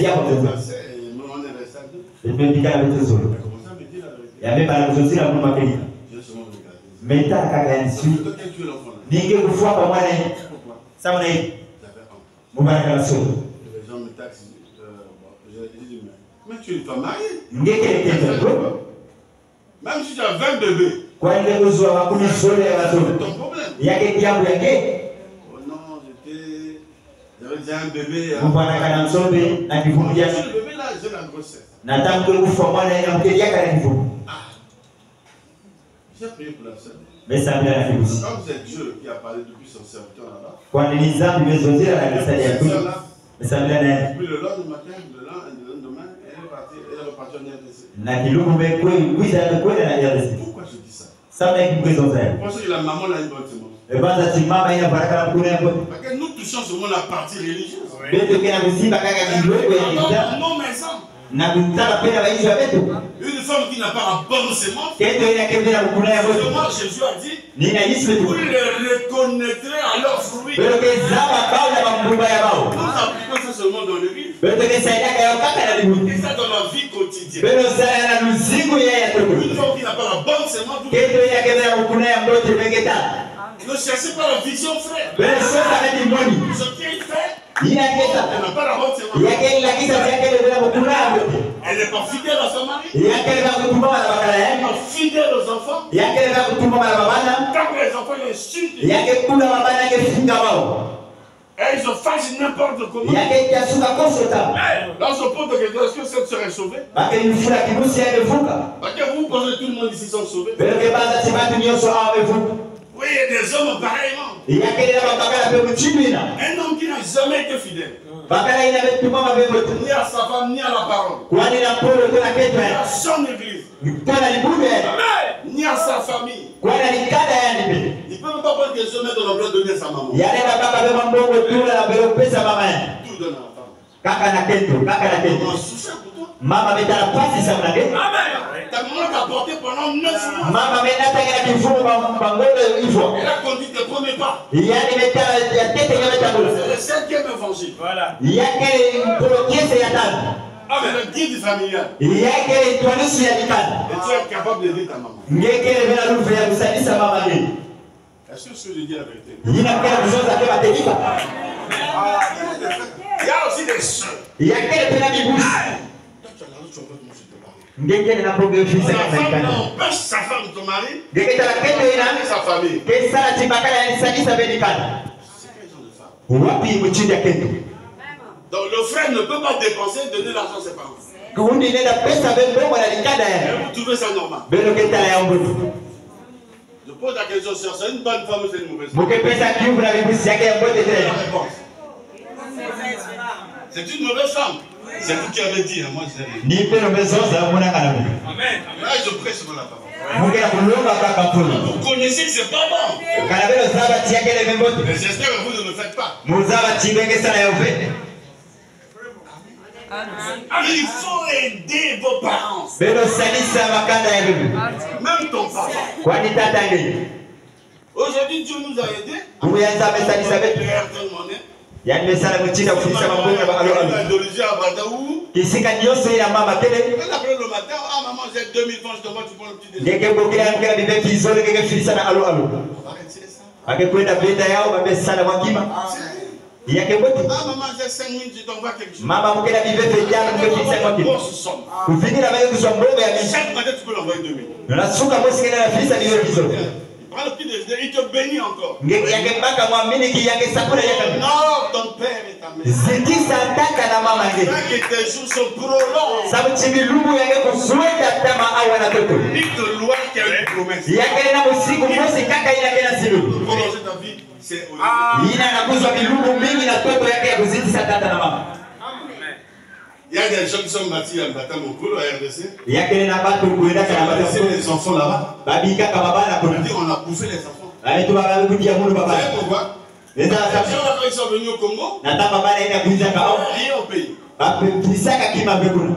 Elle s'est déplacée et nous, on est restés à deux. Elle a commencé à me dire la vérité. J'ai seulement regardé. Quel tu es l'enfant là? Pourquoi? J'avais honte. Les gens me taxent. J'ai dit, mais tu es une femme mariée. Même si tu as 20 bébés. C'est ton problème. Oh non, j'avais déjà un bébé. Le bébé là, j'ai la grossesse. J'ai prié pour la sœur. Comme c'est Dieu qui a parlé depuis son serviteur là-bas. Puis le lendemain, le lendemain, elle est repartie en RDC. Pourquoi je dis ça? Parce que la maman a une bonne sémence. Parce que nous touchons seulement la partie religieuse. Non, mais ça. Une femme qui n'a pas la bonne sémence, seulement Jésus a dit, vous les reconnaîtrez à leurs fruits. Nous appliquons ça seulement dans le livre. Et ça dans la vie quotidienne. Une femme qui n'a pas la bonne sémence, ne cherchez pas la vision, frère. Ce qu'il fait, elle n'a pas la bonne sémence. Elle n'est pas fidèle à son mari. Il y a quel va kutumba na bakala Elle yake. n'est pas fidèle aux enfants. Il y a quel va kutumba na babana. Quand les enfants l'insultent, Il y a quel kula babana ke finga bao. et ils se fâchent n'importe comment. Il y a quel kiasuka kosota. Là, on se pose la question, est-ce que cette serait sauvée? Bakeli mfula kibusi ya vuka. Parce que vous pensez que tout le monde ici sont sauvés. Belo ke baza tibatu nyoso awe vuka. Oui, il y a des hommes pareillement. Il y a quel va bakala pe mchibina. Un homme qui n'a jamais été fidèle. Bakala ina betuma mabemoto. Ni à sa femme, ni à la parole. Kwani na polo to na Ni ketwa. à son église. Tona libube. Ni à sa famille. Kwani likada ya nibe. Il ne peut même pas prendre question mettre dans l'emploi de donner à sa maman. Yale baba be mambongo tula na belo pesa mama ya. Tout donne à la femme. Kaka na kento, kaka na kento. Maman souffre pour toi. Mama betala pasi sa mnage. Ta maman t'a porté pendant 9 mois. Mama mena tangela kifumo bangondo hivyo. Elle a conduit tes premiers pas. Yani betala ya tete ya betala. C'est le 5e évangile. Voilà. Yake prokese ya tano. C'est le guide familial. Yake twanusu ya likana. Et tu es capable de dire ta maman. Ngeke vela lufu ya kusalisa mama ni. Est-ce que je dis la vérité? Yina kela kuzoza ke batelika. Il y a aussi des soeurs. Yake pena bibusi. Toi, tu as l'argent, tu vas pas te parler. Ngeke na probe fisa La kama femme ikana. empêche sa femme de ton mari Ngeke tala kento et ina. sa famille. Ke sala tibakala ya nisalisa belikana. C'est quel genre de femme? Wapi mchindi ya kento. Donc le frère ne peut pas dépenser et donner l'argent à ses parents. Kundi nenda pesa bendo wala likada ya. Et vous trouvez ça normal? Belo ke tala ya mbuzi. Je pose la question, sœur, c'est une bonne femme ou c'est une mauvaise femme? Muke pesa kiubu na bibusi yake ya mbote La tena. réponse. C'est une mauvaise femme. C'est vous qui avez dit, hein, moi je sais. Ni pelo mezoza muna kana mu. Amen. Là, je prêche sur la parole. Muke na kulonga kaka fulu. Vous connaissez que c'est pas bon. Kana belo zaba tiake le membote. Mais j'espère que vous ne le faites pas. Muzaba chibenge sana ya ufe. Il faut aider vos parents. Belo salisa makanda ya bibi. Même ton papa. Kwani tata ngi. Aujourd'hui, Dieu nous a aidés. Kuyanza amesalisa Le betu. Airtel Money. Yani mesala mchina kufundisha mabonga ba alo alo. L'indologie à Badaou. Kisika nyoso ina mama tele. Elle appelle le matin. Ah, maman, j'ai 2000 francs, je t'envoie, tu prends le petit déjeuner. Ngeke bokila ngeke bibe kizole ngeke filisa na alo alo. Arrêtez ça. Akekwenda benda yao babesala mwakima. Yake bote. Ah, maman, j'ai 5 minutes, je t'envoie quelque chose. Mama mukela bibe vijana ngeke filisa mwakima. Grosse somme. Kufikira baye kusomboga ya misi. Chaque matin, tu peux l'envoyer 2000. Nasuka mosi kena na filisa bibe kizole. Prends le petit déjeuner, il te bénit encore. Ngeke yake mpaka mwamini ki yake sakura yake. Non, ton père et ta mère. Zikisa taka na mama ngeke. Que tes jours sont prolongs. Sabu chimilumu yake kusueta tama awa na toto. Pique de loi qui a une promesse. Yake na musiku mosi kaka ina kena silu. Prolonger ta vie, c'est au Ina nakuzwa milumu mingi na toto yake ya kuzidisha tata na mama. Il y a des gens qui sont bâtis en bâtiment au Congo, à RDC. Yake na batu kuenda On kana a laissé batu. les enfants là-bas. Babika kama bana On a kuna. dit on a bouffé les enfants. Aitu baba kutia mulu Vous baba. savez pourquoi? Eza Les sabu. gens là, quand ils sont venus au Congo, Na tama bana ina kuiza kao. rien au pays. Bapisaka kima bekuna.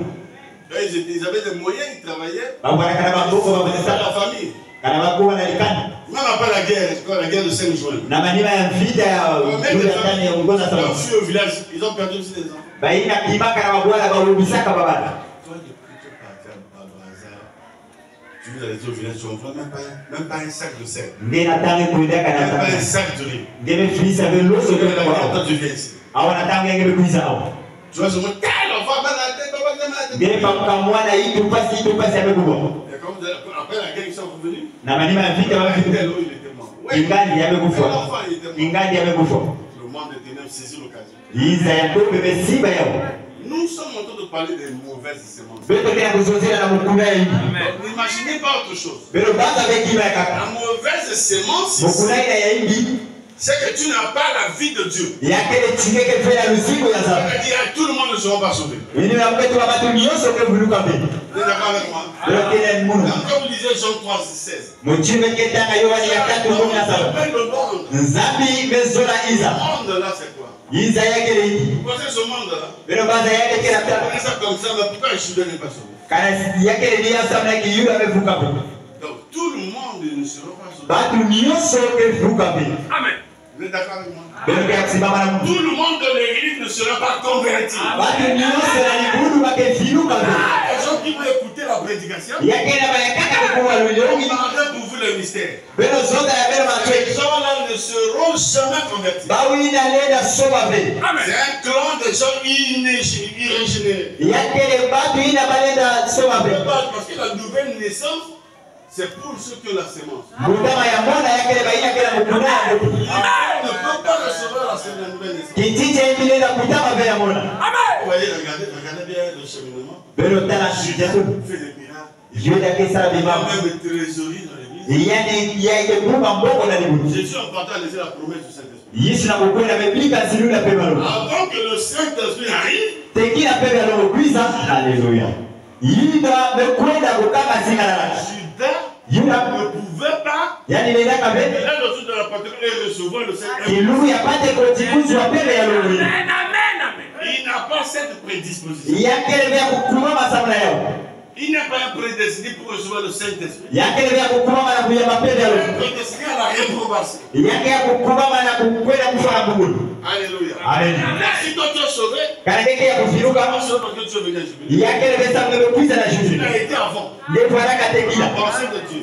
Ils avaient des moyens, ils travaillaient. Babana kana bamboko Dans babesa. la famille. Kana bakuwa na likani. Même après la guerre, c'est quoi la guerre de 5 juin. Na manima ya vita ya Même ule ndani ya ugonza les sababu. gens fuient au village, ils ont perdu aussi des enfants. Baina kima kana mabwana baubisaka babana. Toi, depuis que tu es parti à Bazar, tu nous as dit au village, tu n'envoies même pas un sac de sel. Ngena tangi kuenda kana Même pas un tanga. sac de riz. Ngeme fisa beloso Quand kwa kwa. tu viens ici. Awana tangi ngeme kuiza awa. Tu vas se dire, quel enfant va la tête, va la tête. Ngeme pamuka mwana itu pasi amekuwa. Et comme après la guerre, ils sont revenus. Na manima ya vita Tel bafitu. eau, il était mort. Ouais. Ingani yamekufa. L'enfant, il était mort. Ingani yamekufa. Le monde des ténèbres saisit l'occasion. Iza ya tobe besiba yao. Nous sommes en train de parler des mauvaises semences. Beto kena kuzozela na mukuna hii. Donc, n'imaginez pas autre chose. Bero baza bekima ya kaka. La mauvaise semence, Mukuna ina ya ingi. c'est que tu n'as pas la vie de Dieu. Yakele chingeke fela luzigo ya zaba. C'est-à-dire, tout le monde ne sera pas sauvé. Ini na mketu wa batu nyoso ke buluka be. Vous êtes d'accord avec moi? Bero kena munu. Quand vous lisez Jean 3, 16, Muchime ketanga Yohani ya 4:17. le monde. Nzambi bezola Le iza. monde là, c'est quoi? Iza yakele hii. Vous connaissez ce monde-là? Bero baza yake kila Vous tata. connaissez ça comme ça, mais pourquoi un Judas n'est pas sauvé? Kana yakele ni asamna ki yuda amevuka be. Donc, tout le monde ne sera pas sauvé. Batu nyoso ke vuka be. Amen. Vous êtes d'accord avec moi? Bero ke kusimama na mtu. Tout le monde de l'église ne sera pas converti. Batu nyoso na libudu bake vinuka be. Les gens qui vont écouter la prédication, Yakele ba yakaka kwa on lulongi. parlera pour vous le mystère. Les gens là ne seront jamais convertis. C'est un clan de gens irrégénérés. Parce que la nouvelle naissance, c'est pour ceux qui ont la sémence. On ne peut pas recevoir la nouvelle naissance. Vous voyez, regardez bien le cheminement. Fait des miracles. Il y a même une trésorerie dans l'église. Jésus en partant laisser la promesse du Saint-Esprit. Avant que le Saint-Esprit arrive, Judas ne pouvait pas. Et là, le jour de la Pentecôte, il recevoir le Saint-Esprit. Il n'a pas cette prédisposition. Il n'est pas un prédestiné pour recevoir le Saint-Esprit. Il est prédestiné à la réprobation. Alléluia. Amen. Si toi tu es sauvé, tu n'as pas sauvé parce que tu es venu à Jubilé. Tu as été avant. La pensée de Dieu.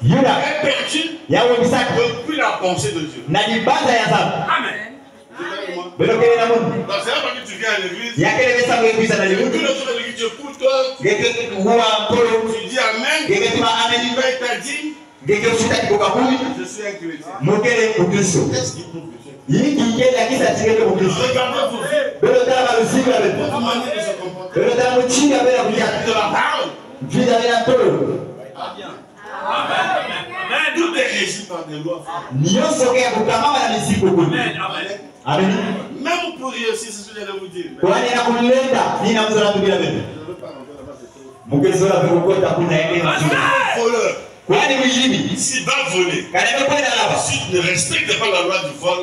Judas est perdu depuis la pensée de Dieu. Amen. Donc c'est pas parce que tu viens à l'église. Et tous les jours de l'église, tu écoutes toi. Tu dis Amen. Tu payes ta dîme. Je suis un chrétien. Qu'est-ce qui prouve que tu es chrétien? Regardez vos vies. Votre manière de se comporter. De la parole. Tout est régi par des lois. Amen. Même pour réussir, c'est ce que j'allais vous dire. Je ne veux pas rentrer là-bas, c'est trop. Voleur. S'il va voler, s'il ne respecte pas la loi du vol,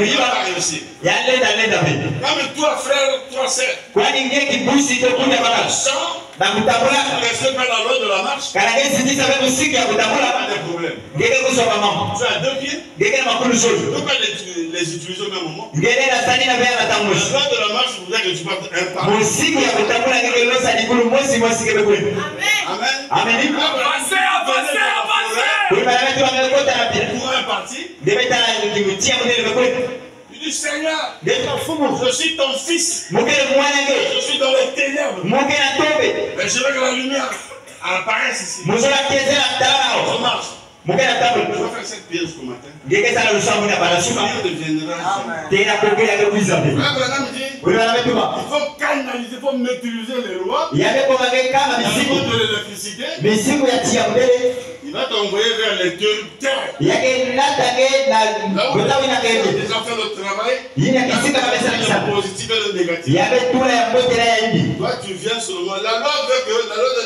il va réussir. Comme toi, frère, toi, sœur, tu ne respectes pas la loi de la marche, il y a des problèmes. Tu as deux pieds, tu ne peux pas les utiliser au même moment. La loi de la marche voudrait que tu partes un pas. Amen. Amen. Avancez. Pour un parti. Il dit Seigneur, je suis ton fils. Je suis dans les ténèbres. Mais je veux que la lumière apparaisse ici. Je marche. Je vais faire cette prière ce matin. Deviendra. Il faut canaliser, il faut maîtriser les lois. La loi de l'électricité. Il va t'envoyer vers l'interrupteur. Là où tu as déjà fait le travail, il y a le positif et le négatif. Toi, tu viens seulement. La loi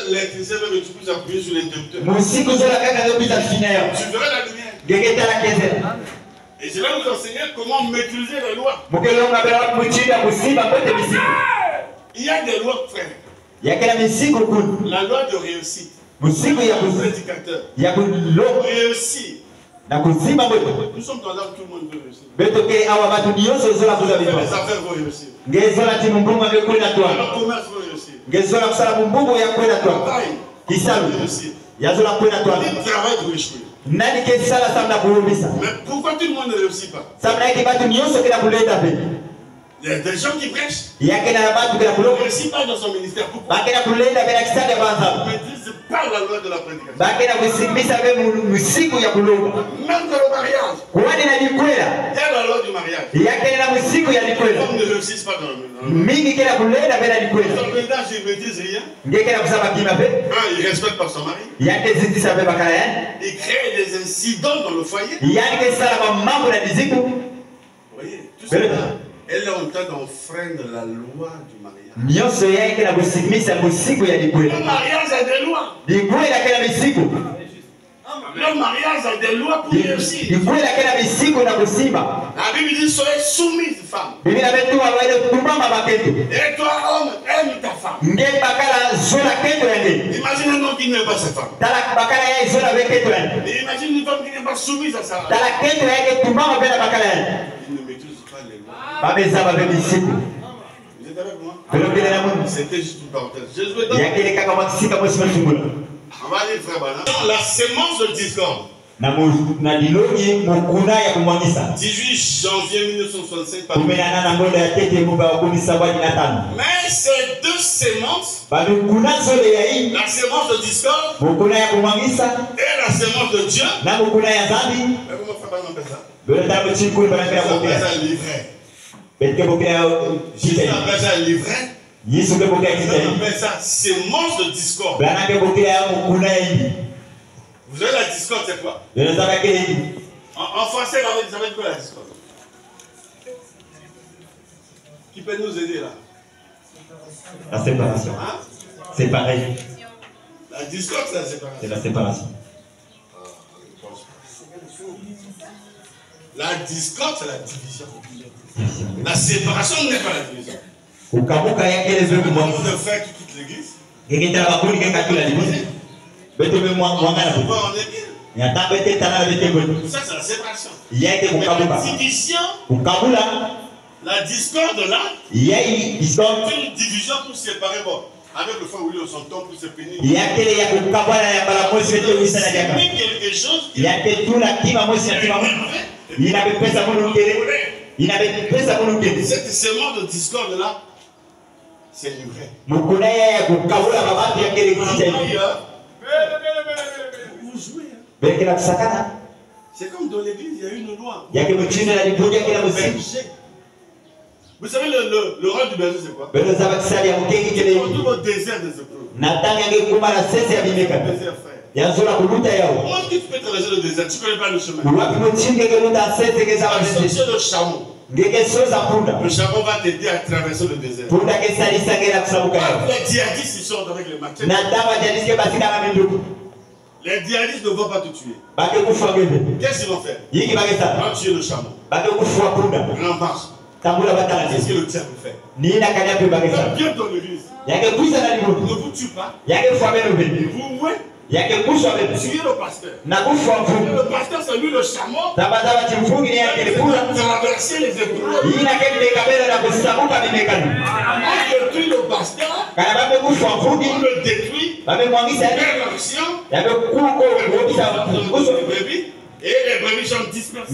de l'électricité veut que tu puisses appuyer sur l'interrupteur. Tu verras la lumière. Et je vais vous enseigner comment maîtriser les lois. Il y a des lois, frère. La loi de réussite. Le prédicateur. Réussir. Nous sommes dans l'âge où tout le monde veut réussir. Les affaires vont réussir. Le commerce va réussir. Le travail réussir. Le travail pour échouer. Mais pourquoi tout le monde ne réussit pas? Il y a des gens qui prêchent. Il ne réussit pas dans son ministère. Pourquoi? Il ne maîtrise pas la loi de la prédication. Même dans le mariage. Il y a la loi du mariage. Les hommes ne réussissent pas dans le mariage. Dans le ménage, ils ne maîtrisent rien. Un, il ne respecte pas son mari. Il crée des incidents dans le foyer. Vous voyez, tout ça. Elle est en train d'enfreindre la loi du mariage. Le mariage a des lois. Le mariage a des lois pour réussir. La Bible dit soyez soumise, femme. Et toi, homme, aime ta femme. Imagine un homme qui n'aime pas sa femme. Et imagine une femme qui n'est pas soumise à sa femme. Il ne maîtrise pas les lois. Vous êtes avec moi? C'était juste une parenthèse. On va lire frère Bana. La sémence de discorde. 18 janvier 1965 par mais ces deux sémences, la sémence de discorde et la sémence de Dieu, mais comment frère Bana appelle ça? Jésus appelle ça livret. Jésus appelle ça livret. On appelle ça sémence de discorde. Vous avez la discorde, c'est quoi? En français, ça veut dire quoi la discorde? Qui peut nous aider là? La séparation. Hein? C'est pareil. La discorde, c'est la séparation. C'est la séparation. La discorde, c'est la division. La séparation n'est pas la division. Il y a de frères qui quittent l'église. Ça, c'est la séparation. La division, la discorde là, c'est une division pour séparer. Bon, avec le frère William, son temps pour se pénir. Il y a quelque chose. Cette sémence de discorde là, c'est livré. Vous jouez. C'est comme dans l'église, il y a une loi. Vous savez, le rôle du berger, c'est quoi? Tout le désert des épreuves. Désert, frère. Comment tu peux traverser le désert? Tu ne connais pas le chemin. C'est le chameau. Le chameau va t'aider à traverser le désert. Les djihadistes, ils sortent avec les machettes. Les djihadistes ne vont pas te tuer. Qu'est-ce qu'ils vont faire? Ils vont tuer le chameau. Rembarche. Qu'est-ce que le diable fait? Bien dans l'église. Il ne vous tue pas. Il vous ouais. Tuez le pasteur. Le pasteur, c'est lui le chameau. Il a traversé les épreuves. On détruit le pasteur. On le détruit. Et les brebis sont dispersées.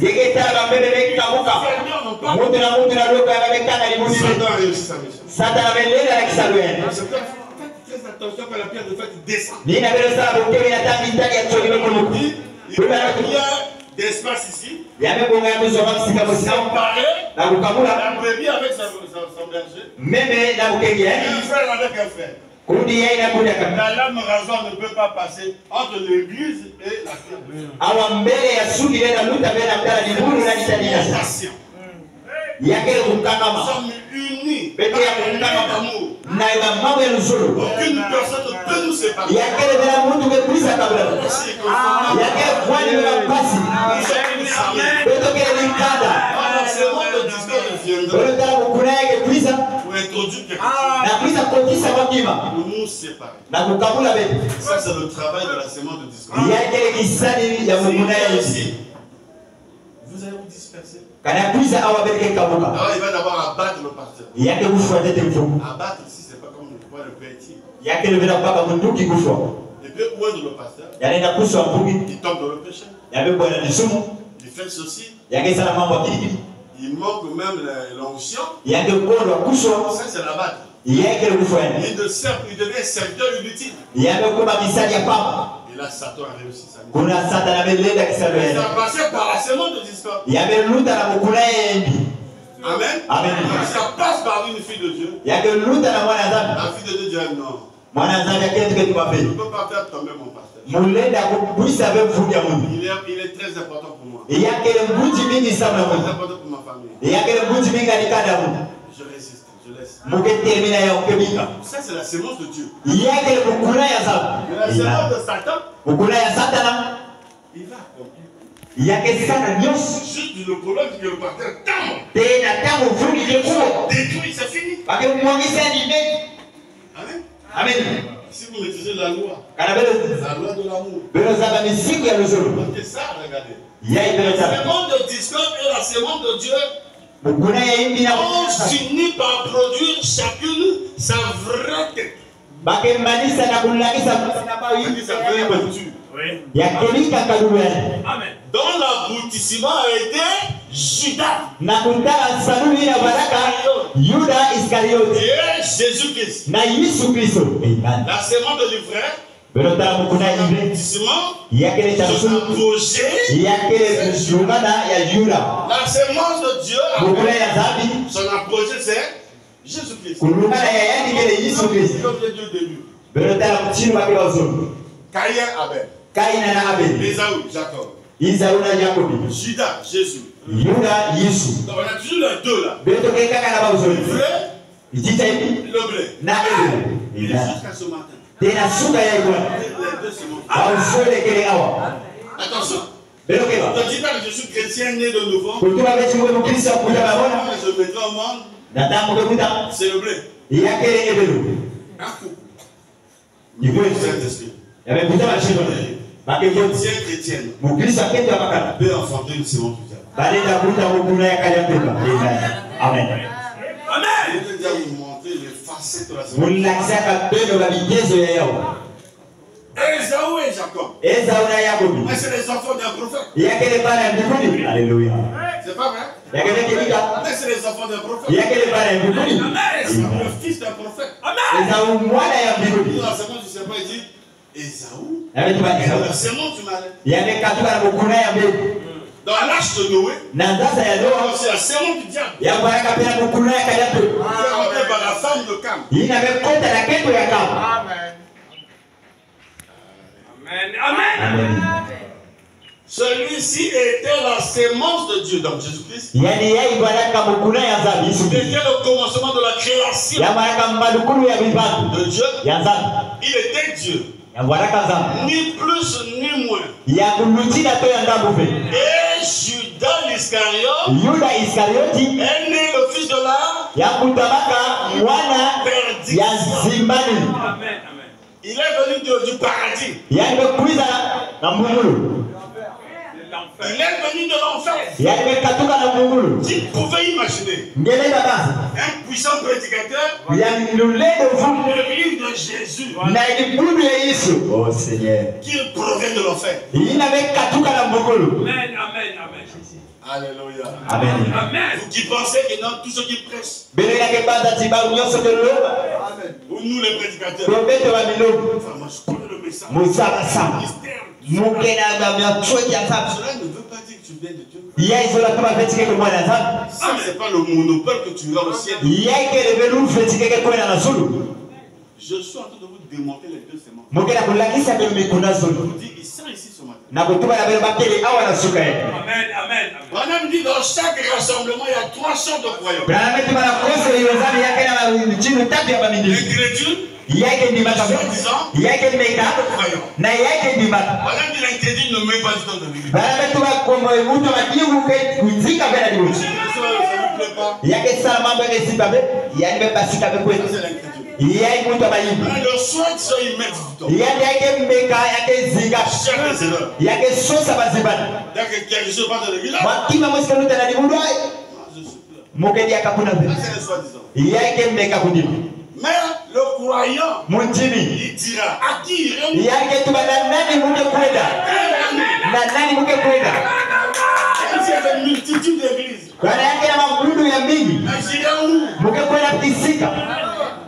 Satan a réussi sa mission. Faites attention quand la pierre de fête descend. Il y a d'espace ici. La brebis avec son berger. Et un frère avec un frère. La lame rasoir ne peut pas passer entre l'église et la terre. Nous sommes unis par l'amour. Aucune personne ne peut nous séparer. Pour introduire quelque chose. Pour nous séparer. Ça, c'est le travail de la sémence de discorde. Vous allez vous disperser. Alors, il va d'abord abattre le pasteur. Abattre ici, c'est pas comme le poids de petit. Et puis, oindre le pasteur. Il tombe dans le péché. Il fait ceci. Il manque même l'onction. Ça, c'est l'abattre. Il devient serviteur inutile. Et là, Satan a réussi sa mission. Ça a passé par la sémence de discorde. Amen. Ça passe par une fille de Dieu. La fille de Dieu dit non. Je ne peux pas faire tomber mon pasteur. Il est très important pour moi. Très important pour ma famille. Je résiste, je laisse. Ça, c'est la sémence de Dieu. Mais la sémence de Satan, il va accomplir. Juste le problème, c'est que le pasteur tombe. Détruit, c'est fini. Amen. Amen. Si vous maîtrisez la loi de l'amour. C'est ça, regardez. La sémence de discorde et la sémence de Dieu ont fini par produire chacune sa vraie tête. bakembanisa na kulakisa yakelika kaduwe. Dont l'aboutissement a été Judas. Nakutaka saluni na baraka Yuda Iskariote. Et Jésus-Christ. Na Yesu Kristo. La semence de l'ivraie. Belota mukuna ibe. L'aboutissement. Yakele Son chasu. apogée. Yakele lumana ya Yuda. La semence de Dieu. Mukuna ya zabi. Son apogée c'est Jésus-Christ. Kulumana ya yani kele Yesu Kristo. Comme Dieu début. Belota mchini wa kila uzuri. Caïn, Abel. Kaina na Abel. Esaü, Jacob. Isaú na Jacob. Judas, Jésus. Yuda Yesu. Donc on a toujours les deux là. Beto keka kana ba uzuri. Le vrai, Ijita hivi le blé. na ele. Et jusqu'à ce matin. Tena suka ya igwa. Les deux se montrent. Au sole kele awa. Attention. Beto keba. Ne dis pas que je suis chrétien né de nouveau. Kutuba beti mwe mukristo kuja babona. Je mettrai au monde. Natamu kukuta. C'est le blé. Yakele ebelu. Un coup. Igwe Saint-Esprit. yamekuta mashino. Bakevyo Chrétien, chrétienne. mukristo akete abakana. Peut enfanter une seconde plus tard. Balenda kuta mukuna yakale pepa. Amen. Je vais déjà vous montrer les facettes de la seconde. Mulakisaka beno ba bigezo ya yao. Esaü et Jacob. Esau na Yakob. Mais c'est les enfants d'un prophète. Yakele bana mbinguni. Haleluya. C'est pas vrai? Yakele kelika. Mais c'est les enfants d'un prophète. Yakele bana mbinguni. C'est le fils d'un prophète. Esau mwana ya mbinguni. Dans la semence du serpent, il dit Esaü. Yametuba Et Esau. dans la semence du malin. Yamekatuka na mukuna ya mbegu. Dans l'arche de Noé, Na ndasa ya Noa. c'est la semence du diable. Yabaraka pena mukuna ya kadato. Fait par la femme de Cam. Inamekota na keto ya kama. Amen. Amen. Celui-ci était la semence de Dieu, donc Jésus-Christ. Yani yai baraka mukuna ya zabi Yesu. C'était le commencement de la création Yabaraka malukulu ya bibatu. de Dieu. Ya zabi. Il était Dieu, Ya baraka zabi. ni plus ni moins. Ya kulutina to ya ndabuve. Et Judas l'Iscariote Yuda Iskarioti. est né le fils de la Ya kutabaka mwana ya zimbani. Il est venu du paradis. Yani kuiza na mbungulu. Il est venu de l'enfer. Yani katuka na mbungulu. Qui pouvait imaginer Ngeleza basi. un puissant prédicateur Yani lulendo vumu. de l'île de Jésus Na ilibudu ya Yesu. Oh Seigneur. qu'il provient de l'enfer. Inamekatuka na mbungulu. Alléluia. Amen. Vous qui pensez que dans tous ceux qui prêchent, Beleka ke banda tiba unyoso ke loba. ou nous les prédicateurs, Probeto wa milobu. enfin, moi je connais le message. Musaba sama. Mystère. Mukena ba mya choti ya sabu. Cela ne veut pas dire que tu viens de Dieu. Iya izola tuba fetike ke mwana sabu. Ça, c'est pas le monopole que tu as au ciel. Iya ke levelu fetike ke kwena na zulu. Je suis en train de vous démonter les deux semences. Mukena kulakisa ke mikuna Je zulu. vous dis, ils sont ici ce matin. Na kutuba na belo bakele awa na suka yetu. Branham dit dans chaque rassemblement, il y a 3 sortes de croyants. Brana metu bana kose yozani yake na chini tatu ya bamindi. L'incrédule, Yake ni maka. Yake ni meka. Na yake ni maka. Branham dit l'incrédule ne met pas du temps de vivre. Brana metu ba komo mutu makimu ke kuizika bena Si dimu. ça ne plaît pas, Yake sana mambo yake sipabe. Yani be basika be ça kwetu. c'est l'incrédule. Yake mutu abayibu. Le soin, ça, ils mettent du temps. Yake meka yake zinga. Chaque des erreurs. Yake sosa bazibana. Dès que quelque chose part de l'église, là, Makima mwesika nuta na dimu doa. je suis plein. Mukedi akapuna be. Ça, c'est le soi-disant. Yake meka kudimu. Mais le croyant, Mutimi. il dira à qui irons-nous? Yake tubana nani muke kwenda. Na nani muke kwenda. Même s'il y a une multitude d'églises, Bwana yake na mabudu ya mingi. mais irons où? Muke kwenda kisika.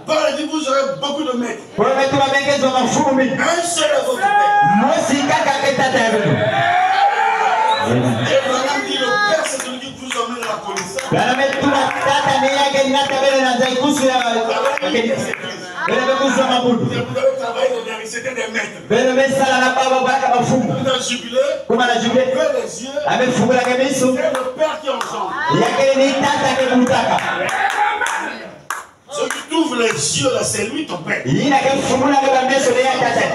Paul dit vous aurez beaucoup de maîtres. Kwa hiyo tunabengezo mafumi. Un seul est votre père. Mosi kaka keta tayari. Et Branham dit le père, c'est celui qui vous emmène à la connaissance. Bwana metuna tata ni yake nata bele na zaikusu ya. Bele bekusu mabudu. Vous avez travaillé dedans, c'était des maîtres. Bele besala na baba baka mafumu. Vous avez jubilé, Kuma na jube. ouvrez les yeux, Amefungula kemisu. c'est le père qui ensemble. Yake ni tata ke mutaka. Celui qui t'ouvre les yeux là, c'est lui ton père. Yina ke fungula ke bambeso le ya tata.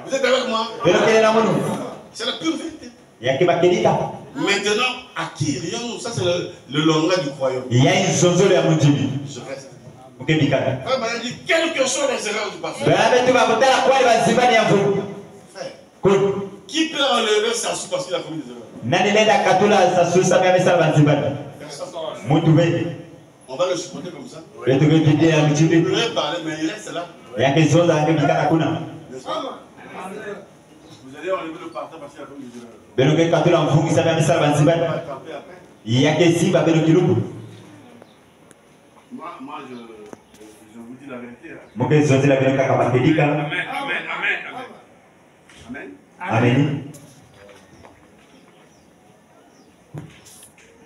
Vous êtes avec moi? Bele kele na munu. C'est la pure vérité. Yake bakelita. Maintenant, à qui irions-nous? Ça, c'est le langage du croyant. Ya inzonzolo ya mutimi. Je reste. Muke bikana. Frère Branham dit quelles que soient les erreurs du passé. Bwana betu bakutala kwali bazibani ya mvulu. Frère, Kuni. qui peut enlever sa soupe parce qu'il a commis des erreurs? Nani lenda katula sasusa mea mesala bazibani. Personne. Mutu be. On va le supporter comme ça. Beto ke bidie ya Il mchibi. devrait parler, mais il reste là. Yake zonza yake bikana kuna. N'est-ce pas? Vous allez enlever le parterre parce qu'il y a comme Beno ke katula mfungi sabe misala banziba. Yake simba beno kilubu. Moi, je vous dis la vérité. Moke zonzi la beno kaka bakedika. Amen. Amen. Amen. Amen. Amen.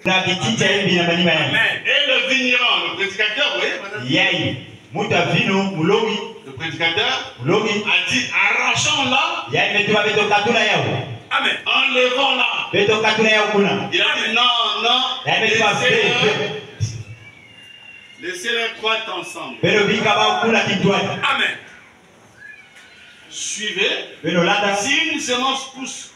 Na bitinja hivi na manima ya. Et le vigneron, le prédicateur, vous voyez, madame? Yai. Muta vino mulongi. Le prédicateur Mulongi. a dit arrachons-la. Yai metuwa beto katula yao. Amen. Enlevons-la. Beto katula yao kuna. Il a dit non. Yai metuwa vino. Laissez-les croître ensemble. Beno bika ba kuna kitwani. Amen. Suivez. Beno landa. Si une semence pousse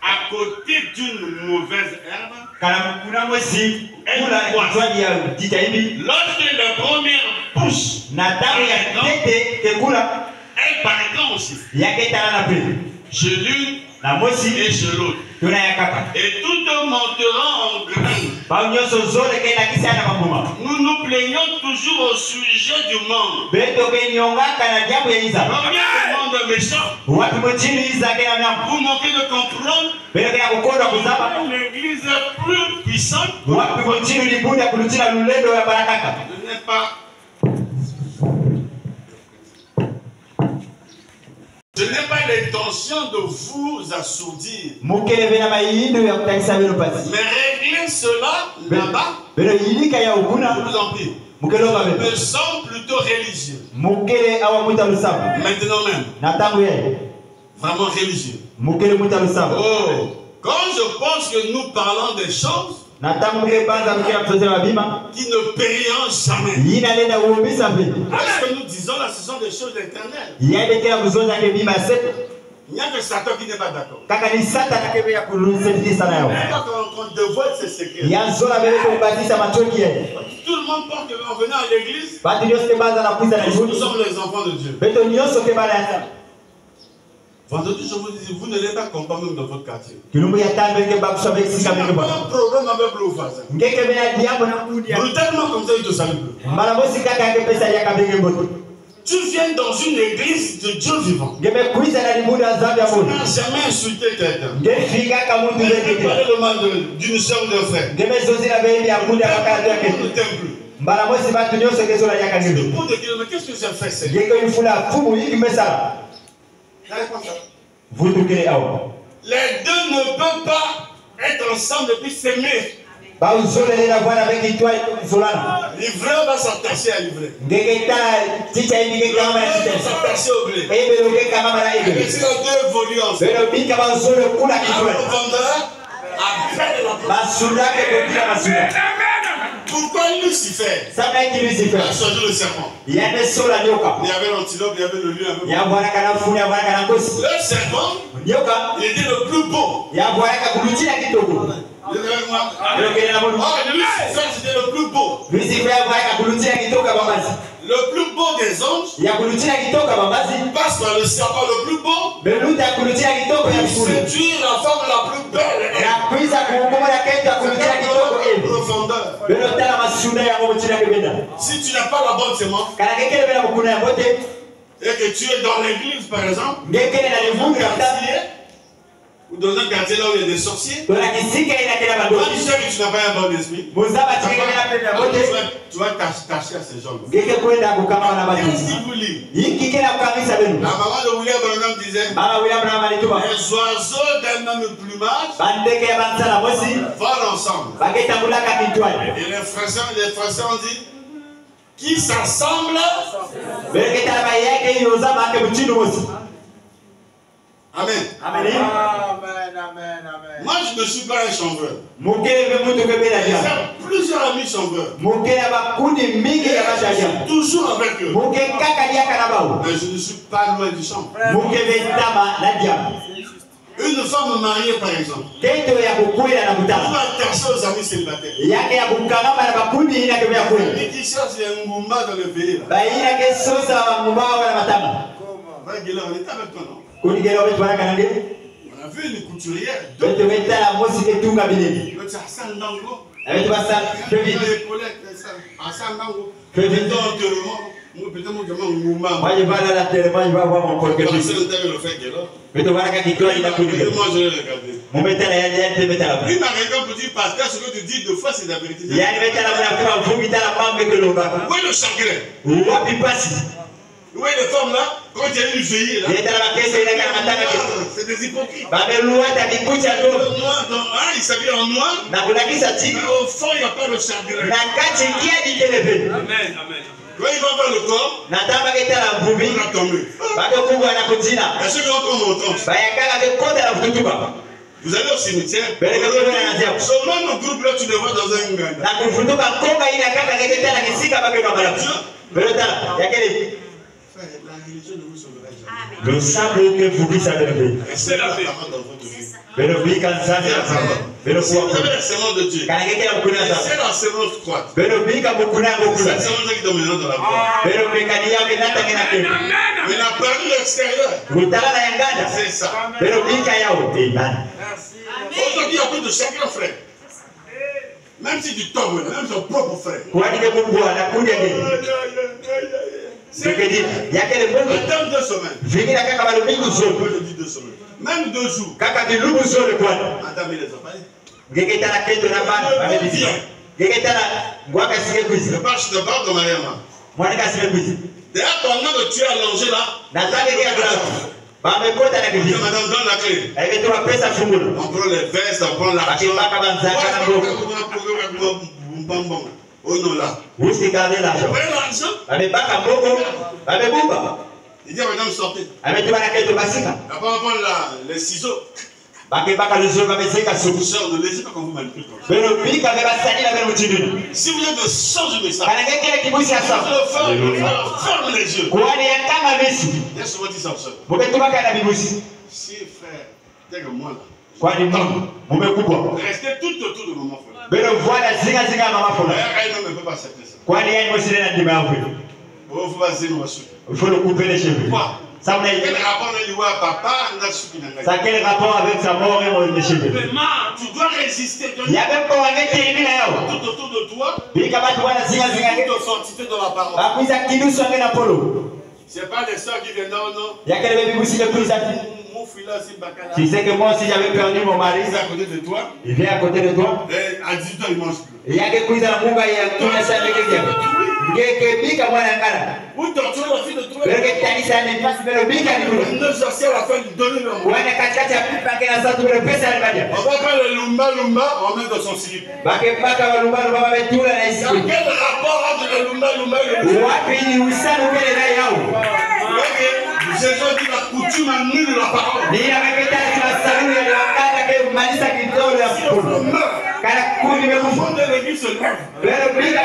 à côté d'une mauvaise herbe, Kana kuna mwezi kula kitwani ya tita hivi. lorsque la première pousse, Na tamu ya tete kekula elle paraîtra aussi. yake tana na pili. Chez l'une Na mwezi et chez l'autre. tuna ya kaka. Et toutes monteront en graines. Ba nyoso zole kena kisana mabuma. Nous nous plaignons toujours au sujet du monde. Beto ke nyonga kana jambo ya iza. Combien de monde méchant? Watu mchini iza kena na. Vous manquez de comprendre. Beto kena kukonda kuzaba. L'église est plus puissante. Watu mchini libuda kulutina lulendo ya barakaka. Ce n'est pas. Je n'ai pas l'intention de vous assourdir. Mukele vena mayindo ya kutakisa beno pasi. Mais régler cela là-bas, Beno yilika ya je ukuna. vous en prie, Mukele wa beno. me semble plutôt religieux. Mukele awa muta lusabu. Maintenant même, Na tangu ye. vraiment religieux. Mukele muta lusabu. Oh, quand je pense que nous parlons des choses Na tangu ke banza mukele mtozela wabima. qui ne périront jamais. Yina lenda uombisa be. Ce que nous disons là, ce sont des choses éternelles. Yende kila kuzonza ke bima set. Il n'y a que Satan qui n'est pas d'accord. Kaka ni sata takebe ya kulunse sana yao. Quand on dévoile ses secrets, Ya zola bele kubatisa machoki ye. tout le monde pense que en venant à l'église, Batu nyose ke banza na kuiza na nous juni. sommes les enfants de Dieu. Beto nyose ke bala ya. Vendredi, je vous dis, vous n'allez pas comprendre même dans votre quartier. Kilumbu ya tambe ke bakusha be Il sika n'y a be pas ba. un problème avec le voisin. Ngeke be ya diabo na kudi ya. Brutalement comme ça, il te salue plus. Mbala bosi kaka ke pesa ya kabenge boto. Tu viens dans une église de Dieu vivant. Ngebe kuiza na libuda zambi ya Tu boto. n'as jamais insulté quelqu'un. Ngeke fika kama mtu Tu weke. n'as parlé le mal d'une soeur ou d'un frère. Ngebe zozi la be ya kuda wakati On yake. ne t'aime plus. Mbala bosi batu nyose ke zola ya Tu kangebe. te poses des questions, mais qu'est-ce que j'ai fait, Seigneur? Ngeke yufula fumu yiki mesala. La réponse est: Vutu kile awa. les deux ne peuvent pas être ensemble et puis s'aimer. Ba uzole le la bwana beki itwa zulana. L'ivreur va s'attacher à l'ivraie. Ngeke tala ticha hivi ngeke kama ya Le blé va ticha. s'attacher au blé. Ebe loke kama na Et ebe. si les deux évoluent ensemble, Beno bika ba uzole kula un kitwe. vendeur après la Basuda ke kokila basuda. Pourquoi Lucifer Sama iki Lucifer. a choisi le serpent? Yane sola nyoka. Il y avait l'antilope, il y avait le lion. Il y avait... Ya bwana kana funi ya bwana kana kosi. Le serpent, Nyoka il était le plus beau. ya bwana kakuluchina kitoko. Vous êtes avec moi? Ndio kile na Oh, mulu. Lucifer, c'était le plus beau. Lucifer ya bwana kakuluchina kitoka bambazi. Le plus beau des anges Ya kuluchina kitoka bambazi. passe par le serpent le plus beau Beluta kuluchina kitoko ya pour kikulu. séduire la femme la plus belle. Na kuiza kuhukumu na kento ya kuluchina kitoko ebe. Profondeur. Belota na masuda ya ngomuchina kebenda. Si tu n'as pas la bonne semence Kana kekele bela mukuna ya bote. et que tu es dans l'église, par exemple, Ngekele na livumu ya mtazi. ou dans un quartier là où il y a des sorciers, Tona kisika ina kila toi badoki. tu sais que tu n'as pas un bon esprit. Muzaba tikele na pembe ya bote. Tu vas t'attacher à ces gens. Ngeke kwenda kukama na Qu'est-ce badoki. qu'il vous lit? Yiki kila kukamisa benu. La maman de William Branham disait: Mama William Branham alituma. les oiseaux d'un même plumage Bandeke ya bansala mosi. volent ensemble. Baketambulaka kitwani. Et les Français ont dit: qui s'assemble. Beleketa ba yake yoza make mchindu mosi. Amen. Amen. Moi, je ne suis pas un chanvreur. Mukele ve mtu kebela dia. J'ai plusieurs amis chanvreurs. Mukele bakundi mingi ya Je bashaja. suis toujours avec eux. Muke kaka dia kana bao. Mais je ne suis pas loin du champ. Muke vetama na dia. Une femme mariée, par exemple, Kento ya kukwela na vous kutama. attacher aux amis célibataires. Yake ya kukangama na bakundi ina kebya kweli. Et qui cherche les ngoumba dans le pays. Là. Ba ina ke sosa wa ngumbawa na matama. On était avec toi, non? Kunigelo wetu wana kanande. On a vu une couturière. Wetu weta la mosi ke tunga bileni. Le Tchassan Dango. Avec toi ça, fais vite. Fais vite. Moi je vais aller à l'enterrement, je vais voir mon corps. Mais tu vois quand il il a connu. Mon métal est un métal. Il m'a regardé pour dire pasteur, ce que tu dis deux fois c'est la vérité. Il y a un métal à vous mettez la main avec le bas. Où est le chagrin? Où est passe? Où est les femmes là? Quand il y a une veillée là. C'est des hypocrites. Il s'habille en noir. Au fond il n'y a pas le chagrin. Amen. Amen. Quand il va voir le corps, il va tomber. Est-ce que l'on tombe? Vous allez au cimetière. Seulement nos groupes là, tu les vois dans un Nganda. La religion ne vous sauvera jamais. Le sable que vous dites, ça devrait. C'est la paix. Si vous avez la semence de Dieu, c'est la semence croître. C'est la semence qui domine dans la voie. Mais la parole extérieure, c'est ça. Aujourd'hui, il y a plus de chacun frère. Même si tu tombes, même ton propre frère. C'est que dit, il y a quel bon temps 2 semaines. Venez la caca le mingo zone. Je dis 2 semaines. Même 2 jours. Caca de loup zone quoi. Madame les appareils. Gégeta la quête de la bande. Gégeta la guaca sigue quiz. Je parle de Mariama. Moi les casse quiz. D'ailleurs, pendant que tu es allongé là. Nathalie est là. Bah me porte la clé. Madame donne la clé. Elle doit passer à fumble. On prend les vestes, on prend l'argent. Oh non là. Où c'est gardé l'argent? Vous voyez l'argent? Avec pas comme Bobo. Avec Bouba. Il dit à madame sortez. Avec toi la quête de Bassika. Après on prend les ciseaux. Bake baka le jour avec ses cassous. Sœur, ne laissez pas qu'on vous manipule comme ça. Mais le pic avec la saline avec le petit. Si vous êtes de changer de message. Quand quelqu'un qui bouge à ça. Ferme les yeux. Quoi il y a quand même ici. Laisse-moi dire ça au seul. Vous pouvez tout baquer à la bibousi. Si frère, dès que moi là. Quoi du monde? Vous me coupez. Restez tout autour de maman frère. Mais le voilà zinga zinga maman frère. Un homme ne peut pas accepter ça. Quoi il y a une machine à dire mais en fait. Oh, faut pas zéro dessus. Il faut le couper les cheveux. Quoi? Ça vous quel rapport avec papa, ça quel rapport avec sa mort et les cheveux? Tu dois résister. Il y a même pas un qui tout autour de toi. Il y a pas de voilà zinga zinga. Sortité dans la parole. Ah puis ça qui nous sonne la polo. C'est pas des soeurs qui viennent non non. Il y a quel bébé aussi de plus ça. Mon fils là c'est Bakala. Tu sais que moi aussi j'avais perdu mon mari. Il est à côté de toi. Il vient à côté de toi. Et à 18 ans il mange plus. Il y a que kuiza na munga ya tuna sana keke. Keke bika mwana ngara. Vous torturez la fille de toi. Keke tani sana pasi belo bika ni bulu. Nous sorciers à la fin de donner le mot. Wana katikati ya pipa kena satu belo pesa ni badia. On va pas le lumba on met dans son slip. Bake paka wa lumba betula na isi. Quel rapport entre le lumba et le wapi ni usana ukele na yao. Jésus dit la coutume annule la parole. Ni ameketa kwa sababu ya wakati ke malisa kidogo ya kulu. Kana kuni fond de l'église se lève. Belo bika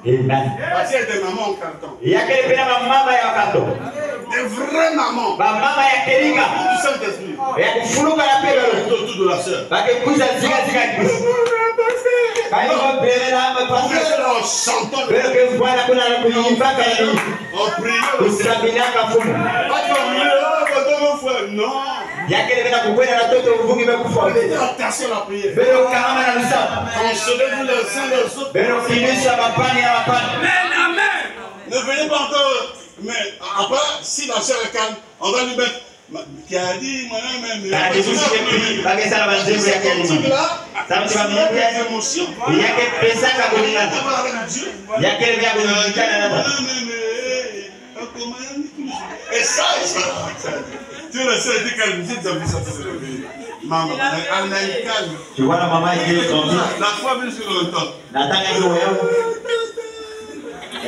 Amen. Parce qu'il y a des mamans en carton. Il y a quelques mamans ya carton. Des vraies mamans. Mama ya kelika. Du Saint-Esprit. Ya kufunuka la pelo. Autour de la sœur. Bake kuza zinga zinga. Quand on prie là, me passer en chantant. Belo que voilà kuna na kuimba kana ni. On prie. Usabina kafumu. Pas comme non. Ya kele na kukwenda na toto mvungi mekufa. Attention la prière. Belo kama na lusa. Consolez-vous les uns les autres. Belo kinisha mapani ya mapani. Amen, amen. Ne venez pas encore. Mais après, si la sœur est calme, on va lui mettre. Qui a dit, madame, il y a des émotions. Il y a quelques personnes à venir. Il y a quelques et ça, tu le sais, dès qu'elle dit, tu as vu ça. Maman, elle est calme. Tu vois la maman qui est tranquille. La foi vient sur le temps.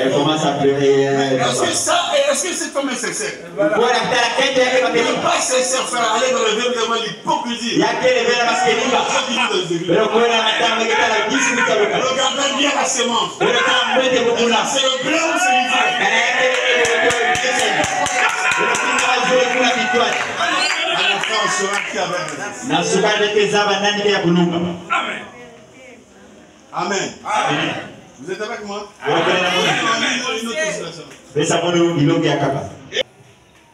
Elle commence à pleurer. Est-ce que cette femme est sincère? Elle n'est pas sincère, faire aller dans le développement de l'hypocrisie. Regardez bien la semence. C'est le blé ou c'est l'hiver? À la fin, on saura qui avait raison. Amen. Amen. Vous êtes avec moi?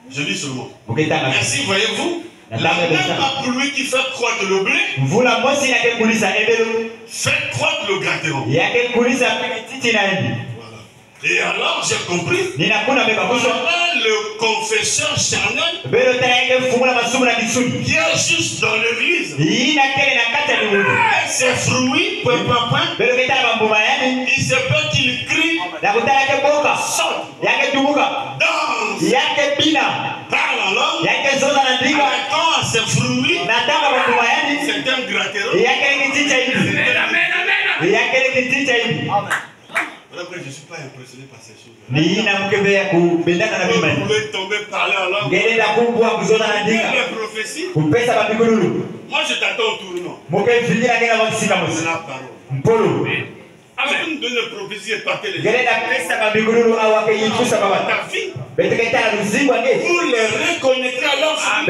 Je dis seulement. Ainsi, voyez-vous, La même pluie qui fait croître le blé fait croître le gratteron. Et alors j'ai compris. Voilà le confesseur charnel qui est juste dans l'église. Et ses fruits, il se peut qu'il crie, saute, danse, parle en langue, attend à ses fruits, c'est un gratteron. Après, je ne suis pas impressionné par ces choses. Vous pouvez tomber, parler en langue. Les prophéties. Moi, je t'attends au tournant. C'est la parole. Amen. Vous me donnez une prophétie et partez les gens. Ta fille. Vous les reconnaîtrez à leur famille.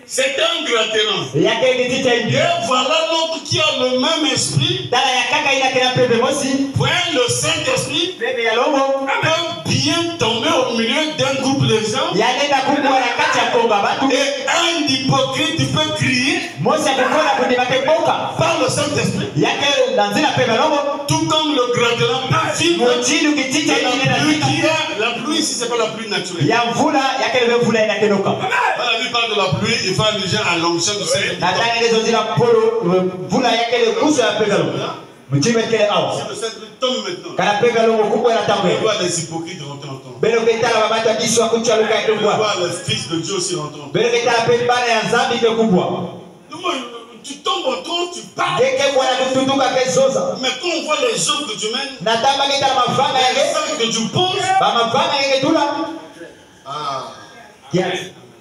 C'est un gratteron. Et voilà l'autre qui a le même esprit. Le Saint-Esprit peut bien tomber au milieu d'un groupe de gens. Et un hypocrite peut crier par le Saint-Esprit. Tout comme le gratteron peut vivre. La pluie ici, ce n'est pas la pluie naturelle. La Bible parle de la pluie, il faut allusion à l'onction du Seigneur. Si le Saint-Esprit tombe maintenant, on voit les hypocrites rentrer en temps. On voit les fils de Dieu aussi rentrer en temps. Tu tombes en temps, tu parles. Mais quand on voit les œuvres que tu mènes, les œuvres que tu poses,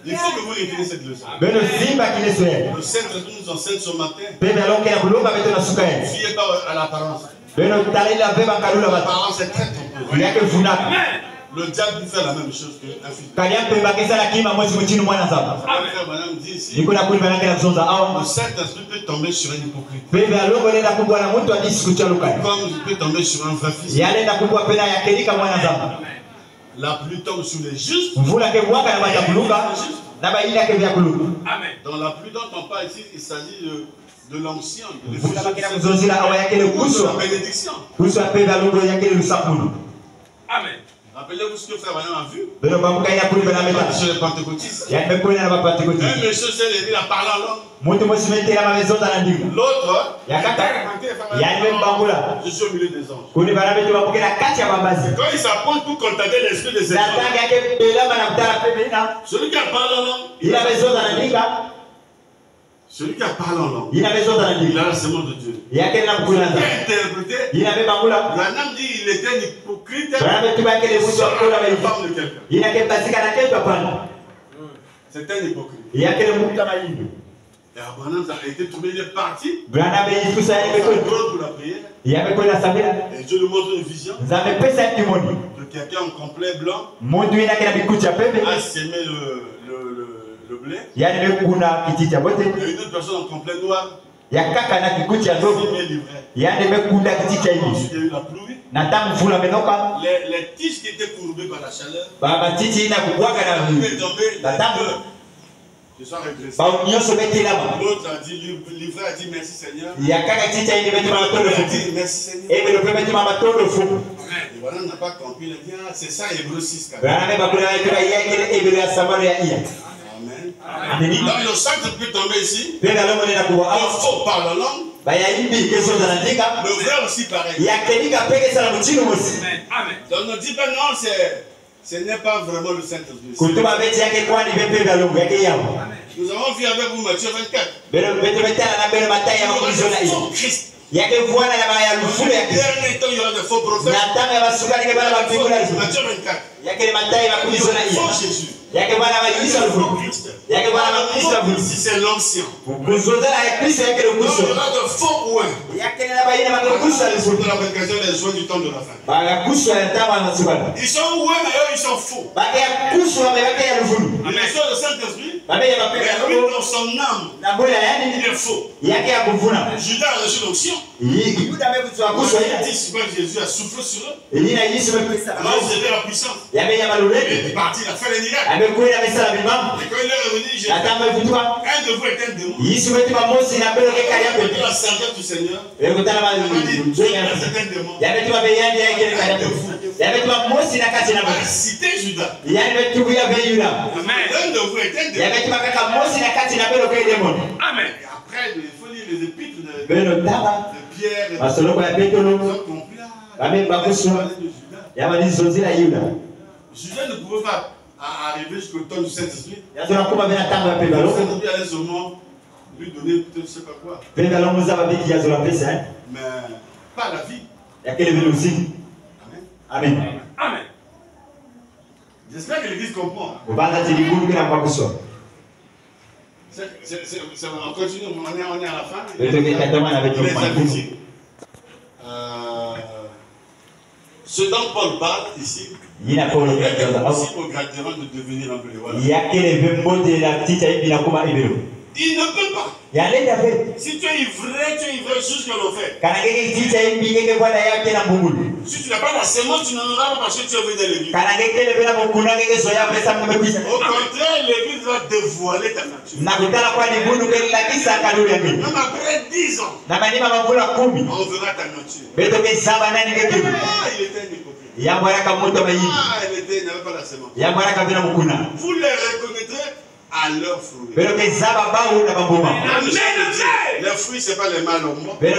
il faut que vous retenez cette leçon. Le Saint-Esprit nous enseigne ce matin. Fiez pas à l'apparence. L'apparence est très trompeuse. Le diable peut faire la même chose qu'un fils. Le Saint-Esprit peut tomber sur un hypocrite. Comme il peut tomber sur un vrai fils. La pluie tombe sur les justes. Amen. Dans la pluie dont on parle ici, il s'agit de l'ancien, de la bénédiction. Amen. Rappelez-vous ce que Frère Branham a vu. Sur les pentecôtistes. Un monsieur s'est levé, il a parlé en langue. L'autre, je suis au milieu des anges. Quand il s'approche pour contacter l'esprit de ces gens, celui qui a parlé en langue, celui qui a parlé en langue, il a la semence de Dieu. Il a interprété. Branham dit qu'il était un hypocrite. C'est un hypocrite. Et Branham a été trouvé, il est parti. Pour la prière. Et Dieu lui montre une vision de quelqu'un en complet blanc a semé le blé. Et une autre personne en complet noir. Ensuite, il y a eu la pluie. Les tiges qui étaient courbées par la chaleur. L'autre a dit, livré a dit merci Seigneur. L'autre a dit merci Seigneur. Et voilà, on n'a pas compris. Il a dit, ah, c'est ça Hébreu 6. Amen. Donc le sac peut tomber ici. Il faut parler la langue. Le vrai aussi pareil. Donc ne dis pas non, ce n'est pas vraiment le Saint-Esprit. Nous avons vu avec vous Matthieu 24. Christ. Il y a des voix là, il y aura des faux prophètes. Matthieu 24. Il y a des faux Jésus. Si c'est l'ancien. Il y aura de faux ouins. Pour la prédication des joies du temps de la fin. Ils sont ouins, mais eux, ils sont faux. Les joies de Saint-Esprit, lui, dans son âme, il est faux. Judas a reçu l'onction. Jésus a soufflé sur eux. Alors, ils avaient la puissance. Il est parti, il a fait les miracles. Et quand il est revenu, j'ai dit, un de vous est un démon. La sagesse du Seigneur. Il a dit, c'est un démon. Il a cité Judas. L'un de vous est un démon. Amen. Et après, il faut lire les épîtres de Pierre et de ils ont compris Judas ne pouvait pas arriver jusqu'au temps du Saint-Esprit. Le Saint-Esprit allait seulement lui donner peut-être je ne sais pas quoi. Mais pas la vie. Amen. Amen. J'espère que l'Église comprend. On continue, on est à la fin. Ce dont Paul parle ici, il est aussi au gratien de devenir un peu il ne peut pas. Si tu es ivré jusqu'à l'enfer. Si tu n'as pas la sémence, tu n'en auras pas parce que tu es venu dans l'église. Au contraire, l'église va dévoiler ta nature. Même après 10 ans, on verra ta nature. Il était un hypocrite. Il n'avait pas la sémence. Vous les reconnaîtrez à leurs fruits. Les fruits, ce n'est pas les malhommes. Ce n'est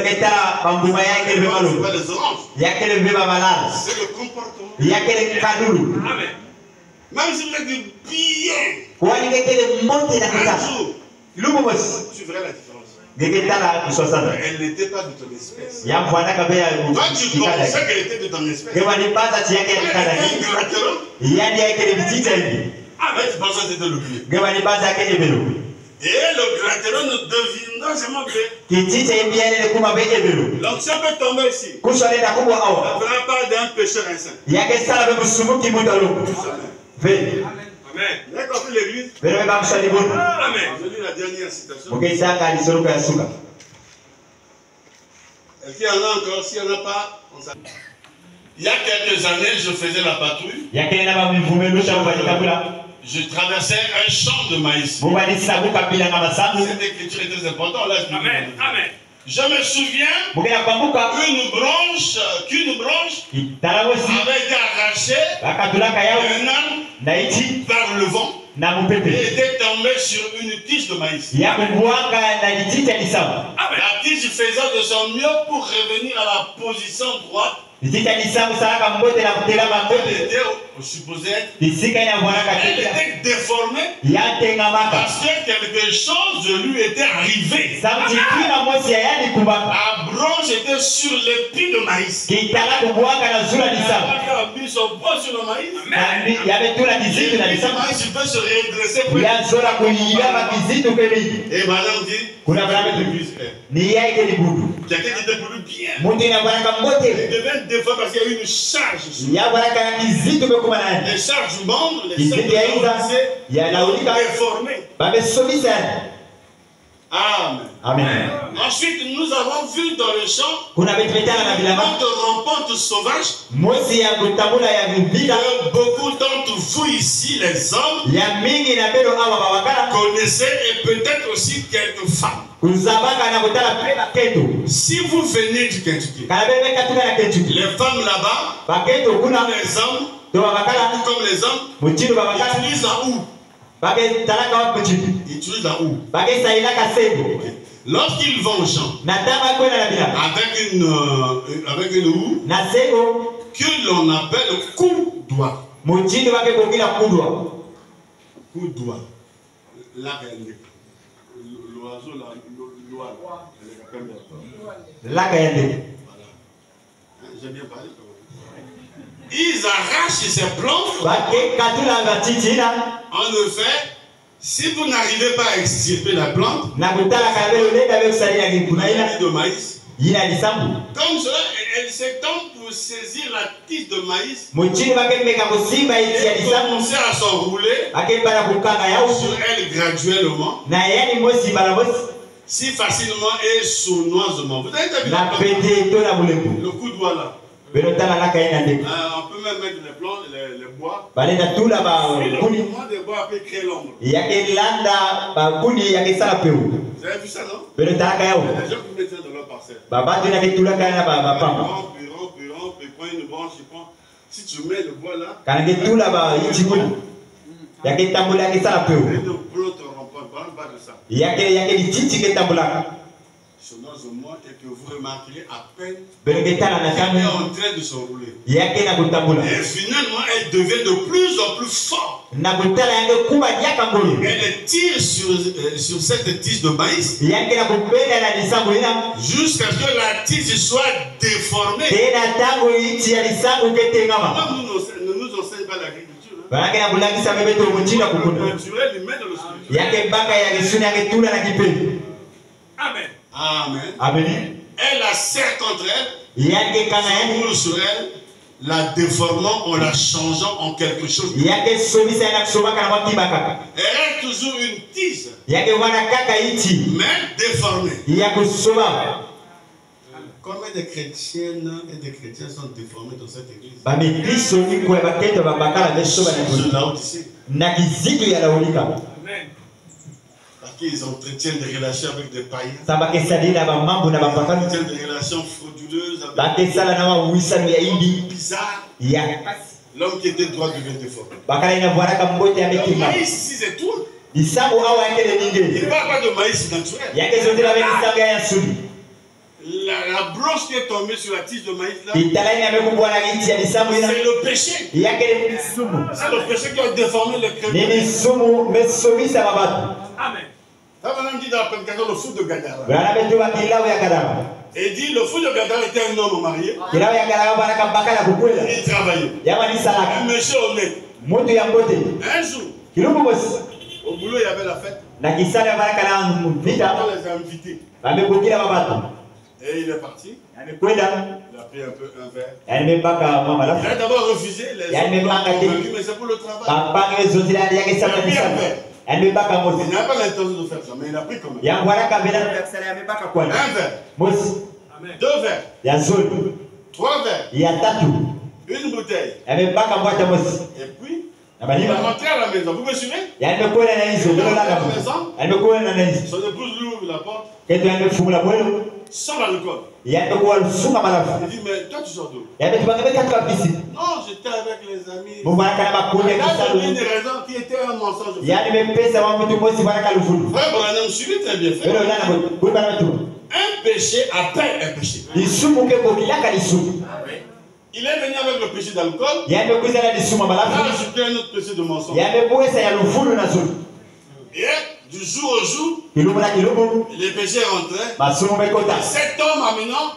pas les oranges. C'est le comportement. Amen. Même si vous êtes bien, un jour, tu verras la différence. Elle n'était pas de ton espèce. Toi, tu pensais qu'elle était de ton espèce. Tu pensais que c'était le pied. Et le gratteron ne deviendra jamais bien. L'onction peut tomber ici. On ne verra pas d'un pécheur insaint. Amen. Vous avez compris l'église? Amen. Je lis la dernière citation. Est-ce qu'il y en a encore? S'il n'y en a pas, on s'arrête. Il y a quelques années, je faisais la patrouille. Je traversais un champ de maïs. Cette écriture est très importante. Amen. Amen. Je me souviens qu'une branche avait été arrachée d'un arbre par le vent et était tombée sur une tige de maïs. La tige faisait de son mieux pour revenir à la position droite. Elle était supposée être. Elle était déformée parce que quelque chose de lui était arrivé. La branche était sur l'épi de maïs. Il a mis son poids sur le maïs. Le maïs peut se redresser. Et madame dit, quelqu'un qui était plus bien. Il devait déformer parce qu'il y a eu une charge. Les charges montent, les charges déformées. Amen. Amen. Ensuite, nous avons vu dans le champ de rampantes sauvages. Beaucoup d'entre vous ici, les hommes, connaissez et peut-être aussi quelques femmes. Si vous venez du Kentucky, les femmes là-bas, les hommes, comme les hommes, utilisent la houe. Ils utilisent la houe. Lorsqu'ils vont au champ, avec une houe, que l'on appelle coup d'oie. Coup d'oie. L'oiseau, j'ai bien parlé. Ils arrachent ces plantes. En effet, si vous n'arrivez pas à extirper la plante, de maïs, comme cela, elle s'étend pour saisir la tige de maïs, commencer à s'enrouler sur elle graduellement, si facilement et sournoisement. Vous avez vu le coup d'oie là? On peut même mettre les plans, les bois. Et le mouvement des bois peut créer l'ombre. Vous avez vu ça, non? Les gens qui mettent dans leur parcelle. Puis prend une branche, il prend. Si tu mets le bois là, il y a une plante rampante, pas de ça. Selon moi, et que vous remarquerez à peine qu'elle est en train de s'enrouler. Et finalement, elle devient de plus en plus forte. Elle tire sur cette tige de maïs jusqu'à ce que la tige soit déformée. Ne nous enseigne pas l'agriculture. Le naturel, il met dans le spirituel. Amen. Amen. Amen. Elle la serre contre elle, s'enroule sur elle, la déformant en la changeant en quelque chose. Elle est toujours une tige, mais déformée. Combien de chrétiennes et de chrétiens sont déformés dans cette église? Parce qu'ils entretiennent des relations avec des païens. Ils entretiennent des relations frauduleuses avec des bizarres. L'homme qui était droit devient déformé. Le maïs ici, c'est tout. Il ne parle pas de maïs naturel. La broche qui est tombée sur la tige de maïs là, c'est le péché. C'est le péché qui a déformé le chrétien. Amen. Ça va dit dans la prédication le fou de Gadara. Et dit le fou de Gadara était un homme marié. Il travaillait. Un monsieur honnête. Un jour, au boulot il y avait la fête. On les a invités. Et il est parti. Il a pris un verre. Il a d'abord refusé. Les autres l'ont convaincu, mais c'est pour le travail. Il a pris un verre. Il n'a pas l'intention de faire ça, mais il a pris quand même. Un verre. Deux verres. Trois verres. Une bouteille. Et puis, il est rentré à la maison. Vous me suivez? Il est rentré à la maison. Son épouse lui ouvre la porte. Sans l'alcool. Il dit, mais toi tu sors d'où? Non, j'étais avec les amis. Il a donné une raison qui était un mensonge. Frère Branham, suivez très bien. Un péché appelle un péché. Il est venu avec le péché d'alcool. Il a ajouté un autre péché de mensonge. Et du jour au jour, les péchés rentraient. Cet homme a maintenant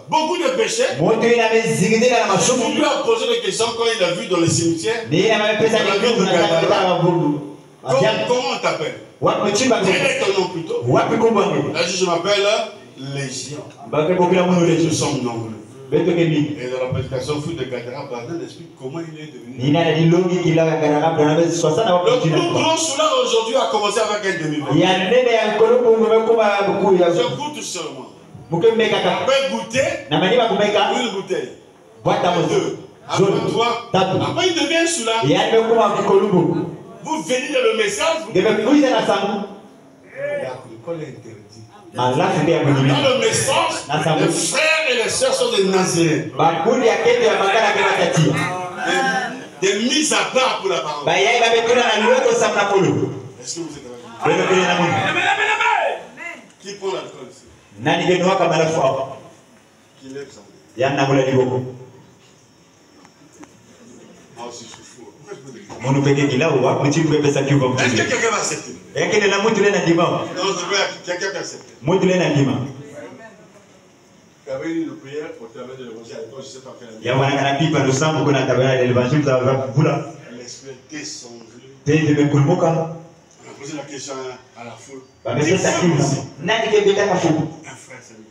beaucoup de péchés. Il lui a posé des questions quand il a vu dans les cimetières. Comment on t'appelle? Quel est ton nom plutôt? Il a dit, je m'appelle Légion. Nous sommes nombreux. Et dans la prédication fou de Gadara, Branham explique comment il est devenu. Le plus grand soulard aujourd'hui a commencé avec un demi-verre. Je goûte seulement. On peut goûter une bouteille. Deux. Après trois. Après il devient soulard. Vous venez dans le message. L'école est interdite. Dans le message, les frères et les sœurs sont des Nazaréens. Des mises à part pour la parole. Est-ce que vous êtes avec moi? Qui prend l'alcool ici? Qui lève sa main? Moi aussi je suis fou. Est-ce que quelqu'un va accepter? Non, je veux quelqu'un va accepter. Il y avait une prière pour terminer de l'évangile à l'époque, je ne sais pas faire la l'esprit est descendu. On a posé la question à la foule. Un frère, c'est le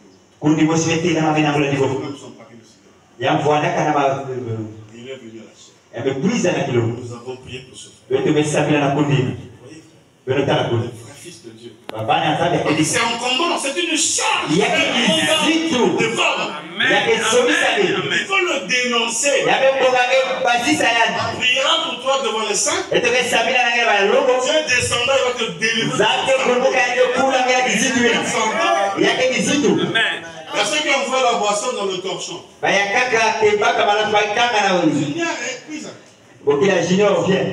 même son paquet de cigarettes. Il est venu à la chair. Nous avons prié pour ce frère. Le vrai fils de Dieu. C'est un combat, c'est une charge. De forme. Il faut le dénoncer. On priera pour toi devant les saints. Dieu descendra, il va te délivrer. Amen. Il y a ceux qui envoient la boisson dans le torchon. Junior vient.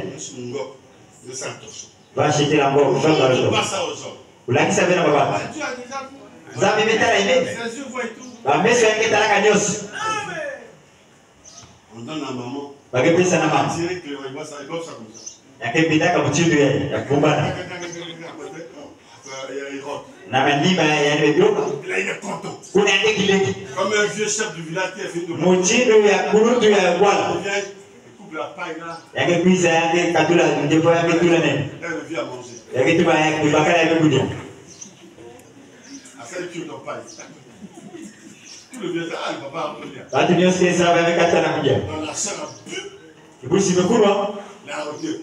C'est un torchon. Va acheter la mort. Pas ça aux gens. Vous l'avez savez là bas. Dieu a déjà vu. Vous avez mis ta aimé. Ses yeux voient tout. Mais c'est un qui est à la cagnos. On donne à maman. Bah que ça n'a pas. Direct, il voit ça comme ça. Il y a que pédale comme tu veux. Il y a combat. Na manima ya ndio. Là il est content. Kuna ndekile. Comme un vieux chef du village qui a fait de Mochindo ya kurutu ya bwana. Il coupe la paille là. Ya que pisa ya que katula ndio ya que tula ne. Elle vient à manger. Ya que tu vas ya kubakala ya kudia. À celle qui ne paille. Tout le vieux ça il va pas applaudir. Watu ndio sasa ça avec katana kudia. Dans la sœur a bu. Ibusi mekulwa. Là revient.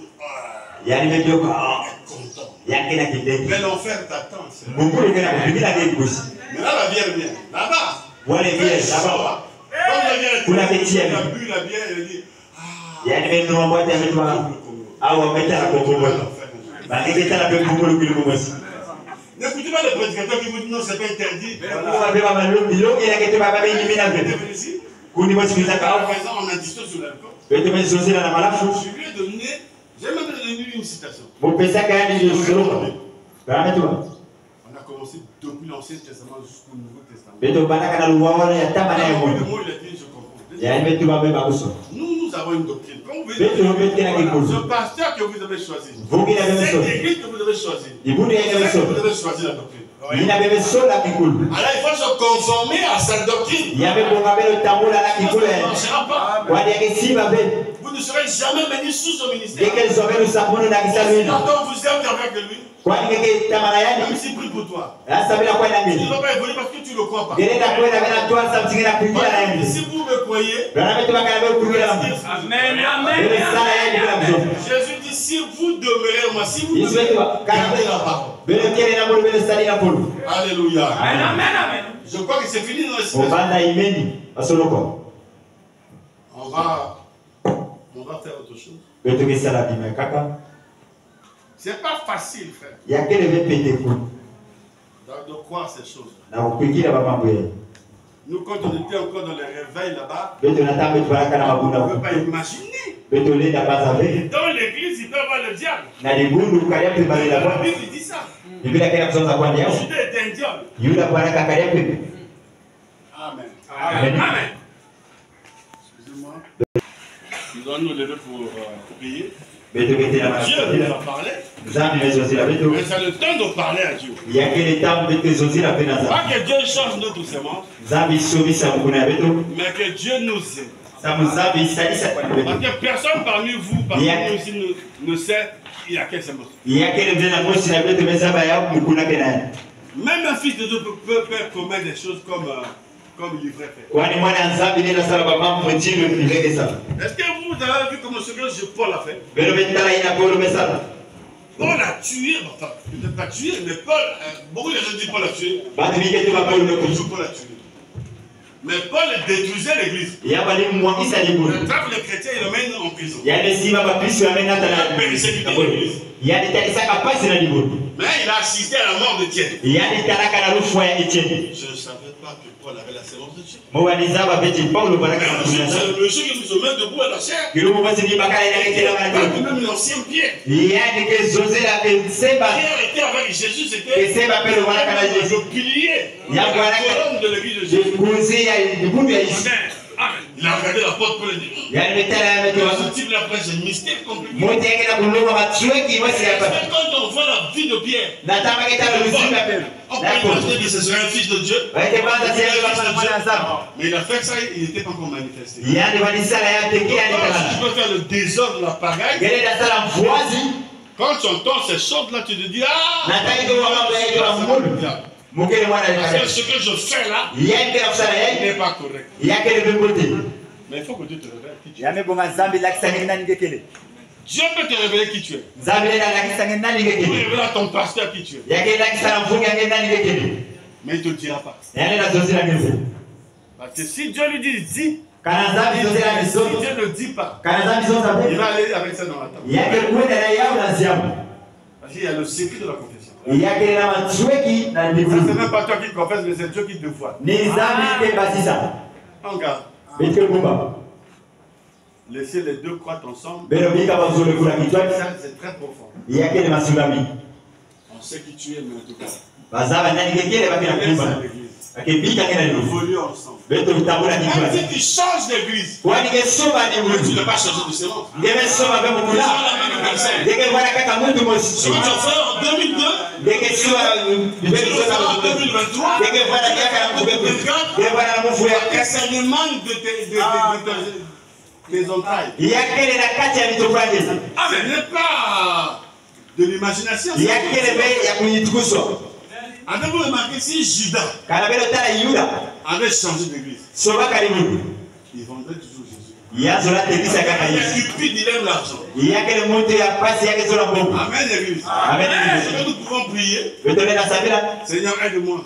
Yani medio ko. Content. Ya que na kideki. Mais l'enfer t'attend. Mungu ndio anakubira kwa ibusi. Mais là la bière vient. Là-bas. Wale bière là-bas. Comme la bière. Kuna ketia. Il a bu la bière il dit Yani menua moja ametwa au ametala kwa Kongo. Bakiketa la pe Kongo kile kumosi. N'écoutez pas les prédicateurs qui vous disent non, c'est pas interdit. On va faire mal l'homme, il y a quelque part avec une mine à faire. Kuni mosi À kizaka. présent, on a discuté sur l'alcool. Bete mais zozi na malafu. Je lui ai donné, j'ai même donné une citation. Mon pesa kaya ni solo. Kama tu. On a commencé depuis l'Ancien Testament jusqu'au Nouveau Testament. Beto bana kana luwa ya tama na Le yemo. mot il a dit, je comprends. Ya metu ba be babuso. Nous avons une doctrine. Quand vous Beto bete na kikuzu. ce pasteur que vous avez choisi, Vous qui l'avez cette choisi. église que vous avez choisi, Ibuni ya vous meso. avez choisi la doctrine. Ina bebe sola kikulu. Alors il faut se conformer à sa doctrine. Ya be bonga be tambula la kikulu. Ça ne marchera pas. Wadi ya kisiba be. Vous ne serez jamais bénis sous ce ministère. Deke zobelu sabunu na kisalwina. Quand vous êtes avec lui, Kwani keke tamara même yani. s'il prie pour toi, Asa bila kwa na tu ne mimi. vas pas évoluer parce que tu ne le crois pas. Gerenda kwenda bena toa samsinga na kuingia na yeye. Si vous me croyez, Bana betu bakala be kuingia na mimi. Amen. Bele sala yeye bila mzozo. Jésus dit si vous demeurez en moi, si vous Yesu demeurez wetu en moi, gardez la parole. bele kele na bolo bele sali na polo. Alléluia. Amen. Je crois que c'est fini dans le Obanda imeni asoloko. On va faire autre chose. Betu kisala bima kaka. C'est pas facile, frère, Ya kele be pete ku. de croire ces choses. Na kupigira ba mambo ye. Nous, quand on était encore dans les réveils là-bas, Betu na tambe tubaraka na on ne mabunda. peut pas imaginer. Betu le da bazabe. Dans l'église, il peut y avoir le diable. Na libundu kalia pibale la La kwa. Bible dit ça. Biblia kila msonza kwa ndio. Judas était un diable. Yule bwana kakalia pibi. Amen. Amen. Excusez-moi. Nous allons nous lever pour prier. Betu bete na Dieu mabunda. nous a parlé. Zambi mezozi la betu. Mais c'est le temps de parler à Dieu. Ya kele tambe betu zozi la pena za. Pas que Dieu change notre semence, Zambi sobisa mkuna betu. mais que Dieu nous aide. Samu zambi salisa kwa betu. Parce que personne parmi vous, parmi nous ici, ne sait il y a quelle semence. Ya kele vena mosi na betu mezaba ya mkuna kenani. Même un fils de Dieu peut commettre des choses comme l'ivraie fait. Kwani mwana nzambi nenda sala kwa mambo njilo nileke sana. Est-ce que vous avez vu comment ce que Paul a fait? Belo betala ina polo mesala. Paul a tué, enfin, peut-être pas tué, mais Paul, beaucoup de gens disent Paul a tué. Batu bikete ba polo Paul mekuzu. a tué. Mais Paul détruisait l'église. Ya bali mwangisa Il liburu. attrape les chrétiens et les mène en prison. Ya desima ba Kristo amena tala. Ya ditalisa kapasi na liburu. Mais il a assisté à la mort de Tienne. Ya ditalaka na rufu ya Etienne. Je ne savais pas que Paul avait la semence de Dieu. Mwaniza ba beti Paulo baraka na C'est kunasa. le monsieur qui nous met debout à la chair. Kirumu basi ni bakala ina ketela Pas baraka. que même l'ancien Pierre. Ya dike zoze la semba. Pierre était avec Jésus, c'était Semba pelo baraka na Yesu. le pilier, la colonne de l'église de Je Jésus. kuzi ya liburu ya Yesu. Amen. Il a regardé la porte pour le dire. Ya betala ya Ce metu. type là, après, c'est un mystère compliqué. Mote yake na kuloma matsueki wasi hapa. Quand on voit la vie de Pierre, Natama ketala luzinga pelo. on peut imaginer que ce serait un fils de Dieu. Waite kwanza sio kama mwana nzambi. Mais il a fait ça, il n'était pas encore manifesté. Yani walisala ya tekea ni Quand kala. tu peux faire le désordre, la pagaille, Gele da sala mvuazi. quand tu entends ces choses là, tu te dis ah, Nataka ndio mambo yake wa Mungu. Mukele mwana parce que alifanya. ce que je fais là Yake na kusala yake. n'est pas correct. Yake ni bimboti. Mais il faut que Dieu te révèle qui tu es. Yame bonga zambi la kisanga nani ngekele. Dieu peut te révéler qui tu es. Zambi la kisanga nani Il peut ngekele. révéler à ton pasteur qui tu es. Yake la kisanga mfunga nani ngekele. Mais il ne te le dira pas. Yani na zozi la ngekele. Parce que si Dieu lui dit, dis. Si Dieu ne dit pas, il va aller avec ça dans la table. Parce qu'il y a le secret de la confession. Ça, c'est même pas toi qui confesse, mais c'est Dieu qui te voit. Regarde. Laissez les deux croître ensemble. C'est très profond. On sait qui tu es, mais en tout cas. Il évolue ensemble. Même si tu changes d'église, tu ne peux pas changer de séance. Si tu as fait en 2002, tu vas faire en 2023, ça nous manque de tes entrailles. Ah, mais n'est pas de l'imagination. Avez-vous remarqué si Judas avait changé d'église, il vendrait toujours Jésus. Il est cupide, il aime l'argent. Amen, l'église. Nous pouvons prier. Seigneur, aide-moi.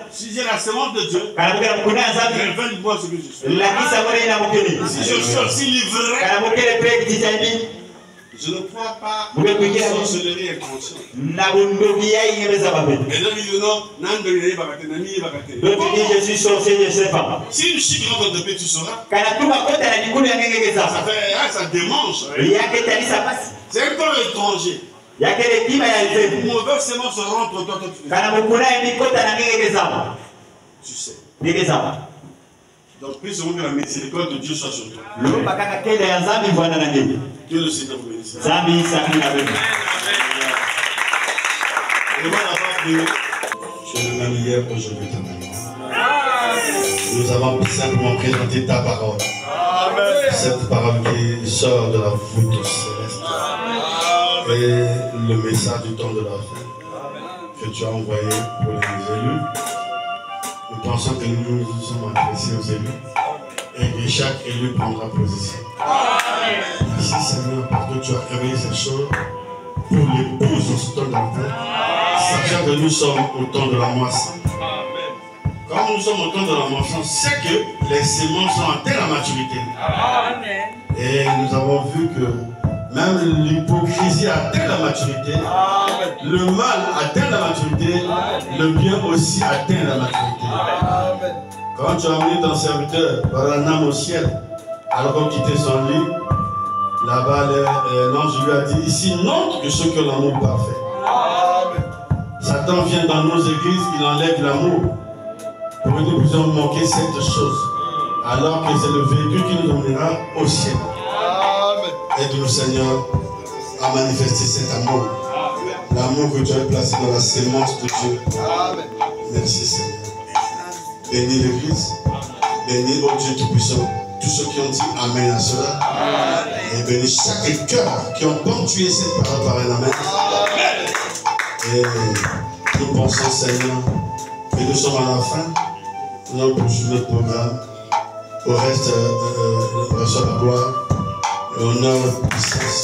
Si j'ai la semence de Dieu, révèle-moi ce que je suis. Si je suis aussi livré, je ne crois pas que la sorcellerie est consciente. Et donc, il dit non, d'autres disent je suis sorcier, je ne sais pas. Si une chic rentre de paix, tu sauras. Ça démange. C'est un corps étranger. Mauvais sémence se rentre toi, tu sais. Donc, plus que la miséricorde de Dieu soit sur toi. Que le Seigneur vous bénisse. Tu es le même hier, aujourd'hui, éternellement. Nous avons simplement présenté ta parole. Cette parole qui sort de la voûte céleste. Et le message du temps de la fin que tu as envoyé pour les élus. Nous pensons que nous sommes adressés aux élus et que chaque élu prendra position. Merci Seigneur parce que tu as révélé ces choses pour l'épouse en ce temps de la fin, sachant que nous sommes au temps de la moisson. Quand nous sommes au temps de la moisson, c'est que les semences sont atteintes à la maturité. Et nous avons vu que même l'hypocrisie atteint la maturité, le mal atteint la maturité, le bien aussi atteint la maturité. Quand tu as amené ton serviteur par un âme au ciel, alors qu'on quittait son lit, là-bas l'ange lui a dit, ici n'entre que ceux qui ont l'amour parfait. Satan vient dans nos églises, il enlève l'amour pour que nous puissions manquer cette chose, alors que c'est le véhicule qui nous emmènera au ciel. Aide-nous Seigneur à manifester cet amour. L'amour que tu as placé dans la sémence de Dieu. Merci Seigneur. Bénis l'Église. Bénis, oh Dieu Tout-Puissant, tous ceux qui ont dit Amen à cela. Et bénis chaque cœur qui ont ponctué cette parole par un Amen. Et nous pensons Seigneur que nous sommes à la fin. Nous allons poursuivre notre programme. Au reste, reçoit la gloire, l'honneur, la puissance.